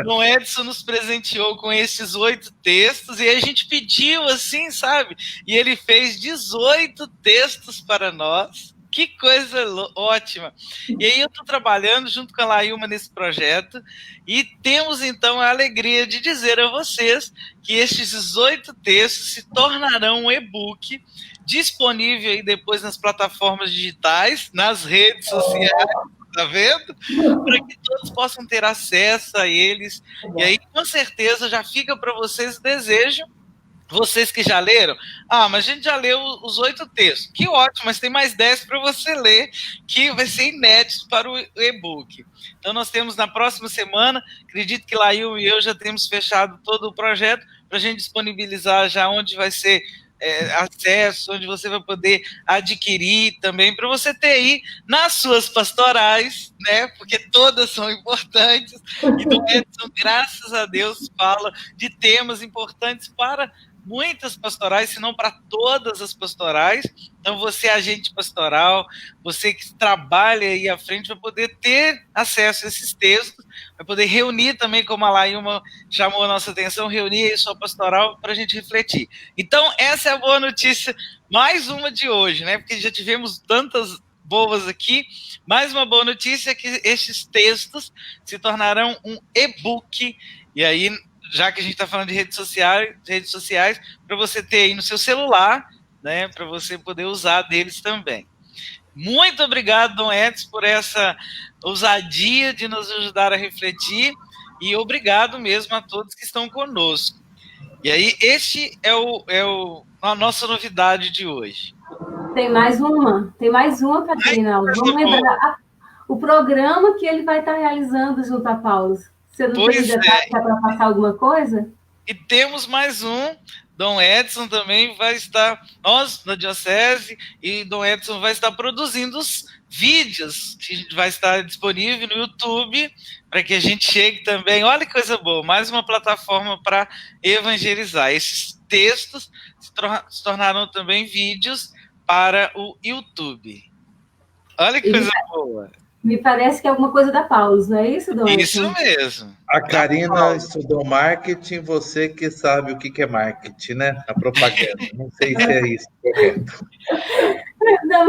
Speaker 2: Dom Edson nos presenteou com esses 8 textos e a gente pediu assim, sabe? E ele fez 18 textos para nós. Que coisa ótima! E aí eu estou trabalhando junto com a Laílma nesse projeto e temos então a alegria de dizer a vocês que estes 18 textos se tornarão um e-book disponível aí depois nas plataformas digitais, nas redes sociais, tá vendo? Para que todos possam ter acesso a eles. E aí, com certeza, já fica para vocês o desejo. Vocês que já leram, mas a gente já leu os 8 textos. Que ótimo, mas tem mais 10 para você ler, que vai ser inédito para o e-book. Então, nós temos na próxima semana, acredito que Lail e eu já temos fechado todo o projeto para a gente disponibilizar já onde vai ser acesso, onde você vai poder adquirir também, para você ter aí nas suas pastorais, né? Porque todas são importantes, e do Edson, graças a Deus, fala de temas importantes para muitas pastorais, se não para todas as pastorais. Então, você é agente pastoral, você que trabalha aí à frente, vai poder ter acesso a esses textos, vai poder reunir também, como a Lailma chamou a nossa atenção, reunir aí sua pastoral para a gente refletir. Então, essa é a boa notícia, mais uma de hoje, né? Porque já tivemos tantas boas aqui. Mais uma boa notícia é que estes textos se tornarão um e-book, e aí, já que a gente está falando de redes sociais, para você ter aí no seu celular, né, para você poder usar deles também. Muito obrigado, Dom Edson, por essa ousadia de nos ajudar a refletir, e obrigado mesmo a todos que estão conosco. E aí, este é a nossa novidade de hoje.
Speaker 1: Tem mais uma, Catarina. Vamos lembrar o programa que ele vai estar realizando junto a Paulo. Você não tem detalhe para passar alguma coisa?
Speaker 2: E temos mais um. Dom Edson também vai estar, nós na Diocese, e Dom Edson vai estar produzindo os vídeos que vai estar disponível no YouTube, para que a gente chegue também. Olha que coisa boa, mais uma plataforma para evangelizar. Esses textos se tornarão também vídeos para o YouTube. Olha que coisa boa.
Speaker 1: Me parece que é alguma coisa da Paulus, não é isso, Dom?
Speaker 2: Isso mesmo.
Speaker 3: A Karina estudou marketing, você que sabe o que é marketing, né? A propaganda. Não sei se é isso correto.
Speaker 1: Não,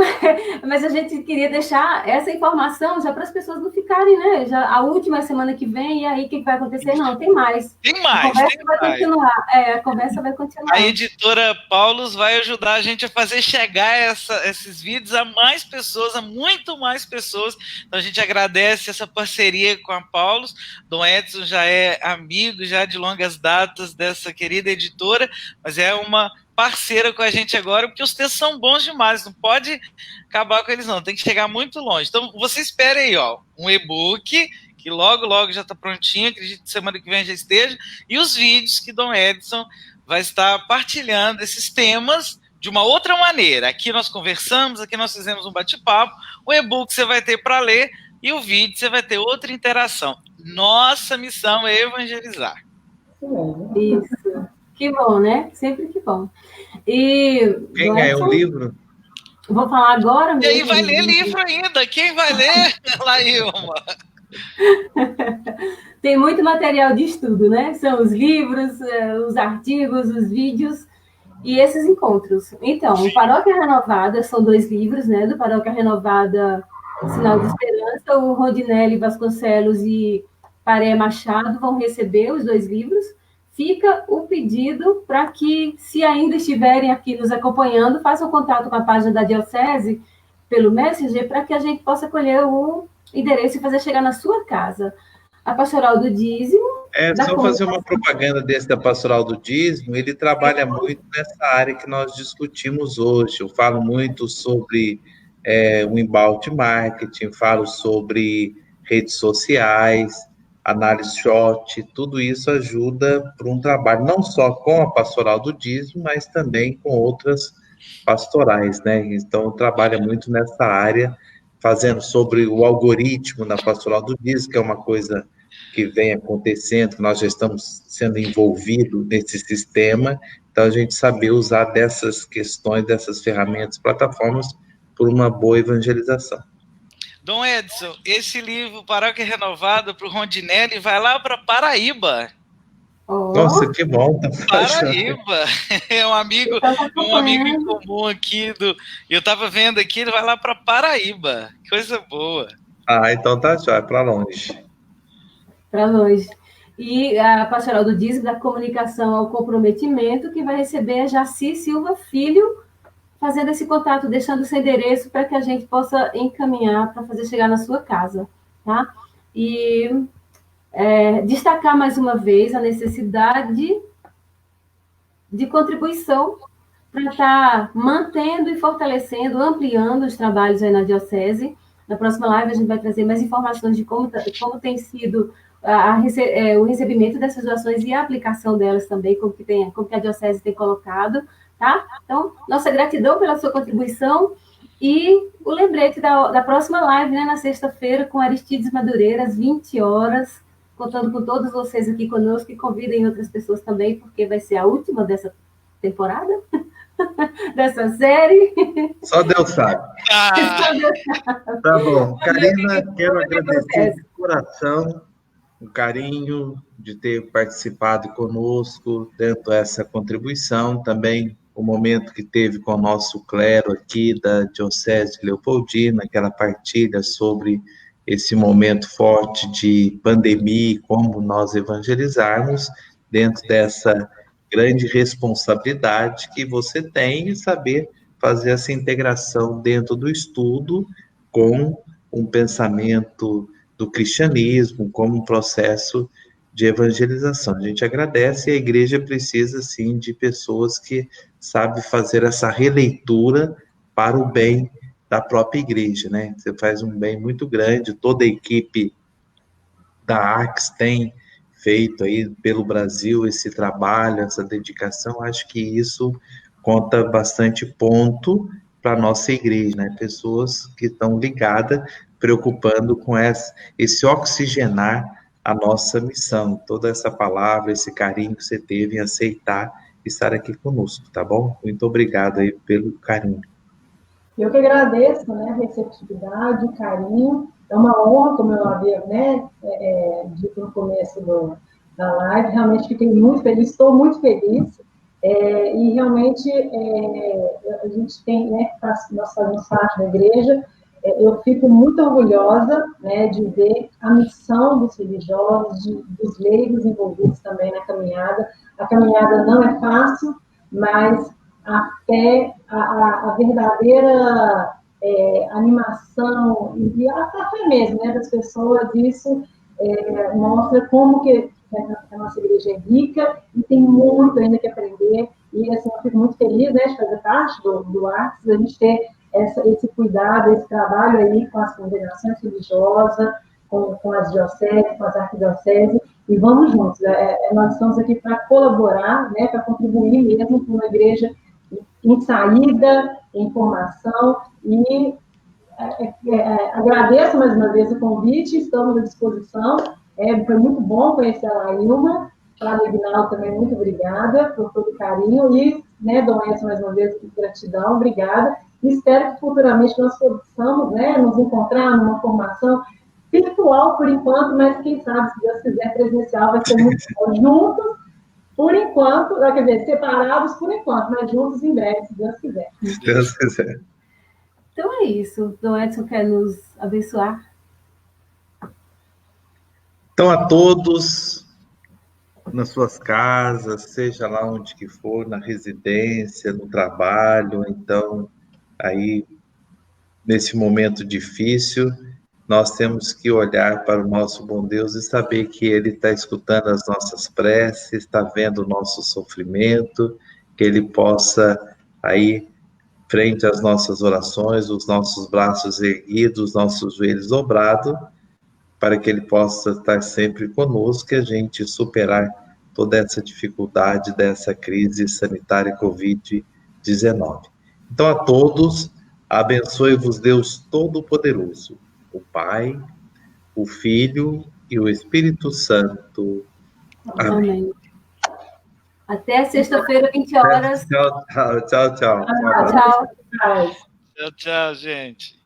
Speaker 1: mas a gente queria deixar essa informação já para as pessoas não ficarem, né? Já a última semana que vem, e aí o que vai acontecer? Não, tem mais.
Speaker 2: Tem mais.
Speaker 1: A conversa vai continuar. A conversa vai continuar.
Speaker 2: A editora Paulus vai ajudar a gente a fazer chegar esses vídeos a mais pessoas, a muito mais pessoas. Então a gente agradece essa parceria com a Paulus. Dom Edson já é amigo, já de longas datas dessa querida editora, mas é uma parceira com a gente agora, porque os textos são bons demais, não pode acabar com eles não, tem que chegar muito longe. Então, você espere aí, um e-book, que logo, logo já está prontinho, acredito que semana que vem já esteja, e os vídeos que Dom Edson vai estar partilhando esses temas de uma outra maneira. Aqui nós conversamos, aqui nós fizemos um bate-papo, o e-book você vai ter para ler, e o vídeo você vai ter outra interação. Nossa missão é evangelizar.
Speaker 1: Isso. Que bom, né? Sempre que bom. E
Speaker 3: quem ganhou o livro?
Speaker 1: Vou falar agora mesmo.
Speaker 2: E aí vai ler livro ainda. Quem vai ler, Lailma?
Speaker 1: Tem muito material de estudo, né? São os livros, os artigos, os vídeos e esses encontros. Então, o Paróquia Renovada, são 2 livros, né? Do Paróquia Renovada, Sinal de Esperança, o Rondinelli Vasconcelos e Paré Machado vão receber os 2 livros. Fica o pedido para que, se ainda estiverem aqui nos acompanhando, façam contato com a página da Diocese pelo Messenger para que a gente possa colher o endereço e fazer chegar na sua casa. A Pastoral do Dízimo...
Speaker 3: Só fazer uma propaganda desse da Pastoral do Dízimo, ele trabalha muito nessa área que nós discutimos hoje. Eu falo muito sobre o embalde marketing, falo sobre redes sociais, análise SWOT, tudo isso ajuda para um trabalho não só com a Pastoral do Dízimo, mas também com outras pastorais, né? Então, trabalha muito nessa área, fazendo sobre o algoritmo na Pastoral do Dízimo, que é uma coisa que vem acontecendo, que nós já estamos sendo envolvidos nesse sistema, então a gente saber usar dessas questões, dessas ferramentas, plataformas, por uma boa evangelização.
Speaker 2: Dom Edson, esse livro, Paróquia Renovada, para o Rondinelli, vai lá para Paraíba.
Speaker 3: Nossa, que bom.
Speaker 2: Paraíba. É um amigo em comum aqui. Eu estava vendo aqui, ele vai lá para Paraíba. Coisa boa.
Speaker 3: Então tá já, para longe.
Speaker 1: Para longe. E a Pastoral do Dízimo, da Comunicação ao Comprometimento, que vai receber a Jaci Silva Filho, fazendo esse contato, deixando seu endereço para que a gente possa encaminhar para fazer chegar na sua casa, tá? E destacar mais uma vez a necessidade de contribuição para estar mantendo e fortalecendo, ampliando os trabalhos aí na Diocese. Na próxima live a gente vai trazer mais informações de como tem sido o recebimento dessas doações e a aplicação delas também, como que a Diocese tem colocado, tá? Então, nossa gratidão pela sua contribuição e o lembrete da próxima live, né, na sexta-feira, com Aristides Madureira, às 20 horas, contando com todos vocês aqui conosco e convidem outras pessoas também, porque vai ser a última dessa temporada, dessa série.
Speaker 3: Só Deus sabe. Tá bom. Karina, quero agradecer de coração o carinho de ter participado conosco, dando essa contribuição, também o momento que teve com o nosso clero aqui da Diocese de Leopoldina, aquela partilha sobre esse momento forte de pandemia e como nós evangelizarmos dentro dessa grande responsabilidade que você tem em saber fazer essa integração dentro do estudo com um pensamento do cristianismo como um processo de evangelização. A gente agradece e a igreja precisa, sim, de pessoas que sabem fazer essa releitura para o bem da própria igreja, né? Você faz um bem muito grande, toda a equipe da ACS tem feito aí pelo Brasil esse trabalho, essa dedicação, acho que isso conta bastante ponto para a nossa igreja, né? Pessoas que estão ligadas, preocupando com esse oxigenar a nossa missão, toda essa palavra, esse carinho que você teve em aceitar estar aqui conosco, tá bom? Muito obrigado aí pelo carinho.
Speaker 4: Eu que agradeço, né, a receptividade, o carinho. É uma honra, como eu havia, né, dito no começo da live. Realmente fiquei muito feliz, estou muito feliz. E realmente a gente tem, né, nós fazemos parte da igreja. Eu fico muito orgulhosa, né, de ver a missão dos religiosos, dos leigos envolvidos também na caminhada. A caminhada não é fácil, mas a fé, a verdadeira animação e a fé mesmo, né, das pessoas, isso mostra como que a nossa igreja é rica e tem muito ainda que aprender. E assim, eu fico muito feliz, né, de fazer parte do ACS, a gente ter esse cuidado, esse trabalho aí com as congregações religiosas, com as dioceses, com as arquidioceses, e vamos juntos. Nós estamos aqui para colaborar, né, para contribuir mesmo com uma igreja em saída, em formação, e agradeço mais uma vez o convite, estamos à disposição. Foi muito bom conhecer a Laílma, a Aguinaldo também, muito obrigada por todo o carinho, e, né, Dom Edson, mais uma vez, gratidão, obrigada, e espero que futuramente nós possamos, né, nos encontrar numa formação virtual por enquanto, mas quem sabe, se Deus quiser, presencial vai ser muito bom. Juntos, por enquanto, quer dizer, separados por enquanto, mas juntos em breve, se Deus quiser.
Speaker 3: Se Deus quiser.
Speaker 1: Então é isso. Dom Edson quer nos abençoar.
Speaker 3: Então, a todos, nas suas casas, seja lá onde que for, na residência, no trabalho, então, aí, nesse momento difícil, nós temos que olhar para o nosso bom Deus e saber que Ele está escutando as nossas preces, está vendo o nosso sofrimento, que Ele possa, aí, frente às nossas orações, os nossos braços erguidos, os nossos joelhos dobrados, para que Ele possa estar sempre conosco e a gente superar toda essa dificuldade dessa crise sanitária Covid-19. Então, a todos, abençoe-vos Deus Todo-Poderoso, o Pai, o Filho e o Espírito Santo. Amém.
Speaker 1: Amém. Até sexta-feira, 20 horas.
Speaker 3: Tchau, tchau, tchau.
Speaker 1: Tchau.
Speaker 2: Tchau, tchau, gente.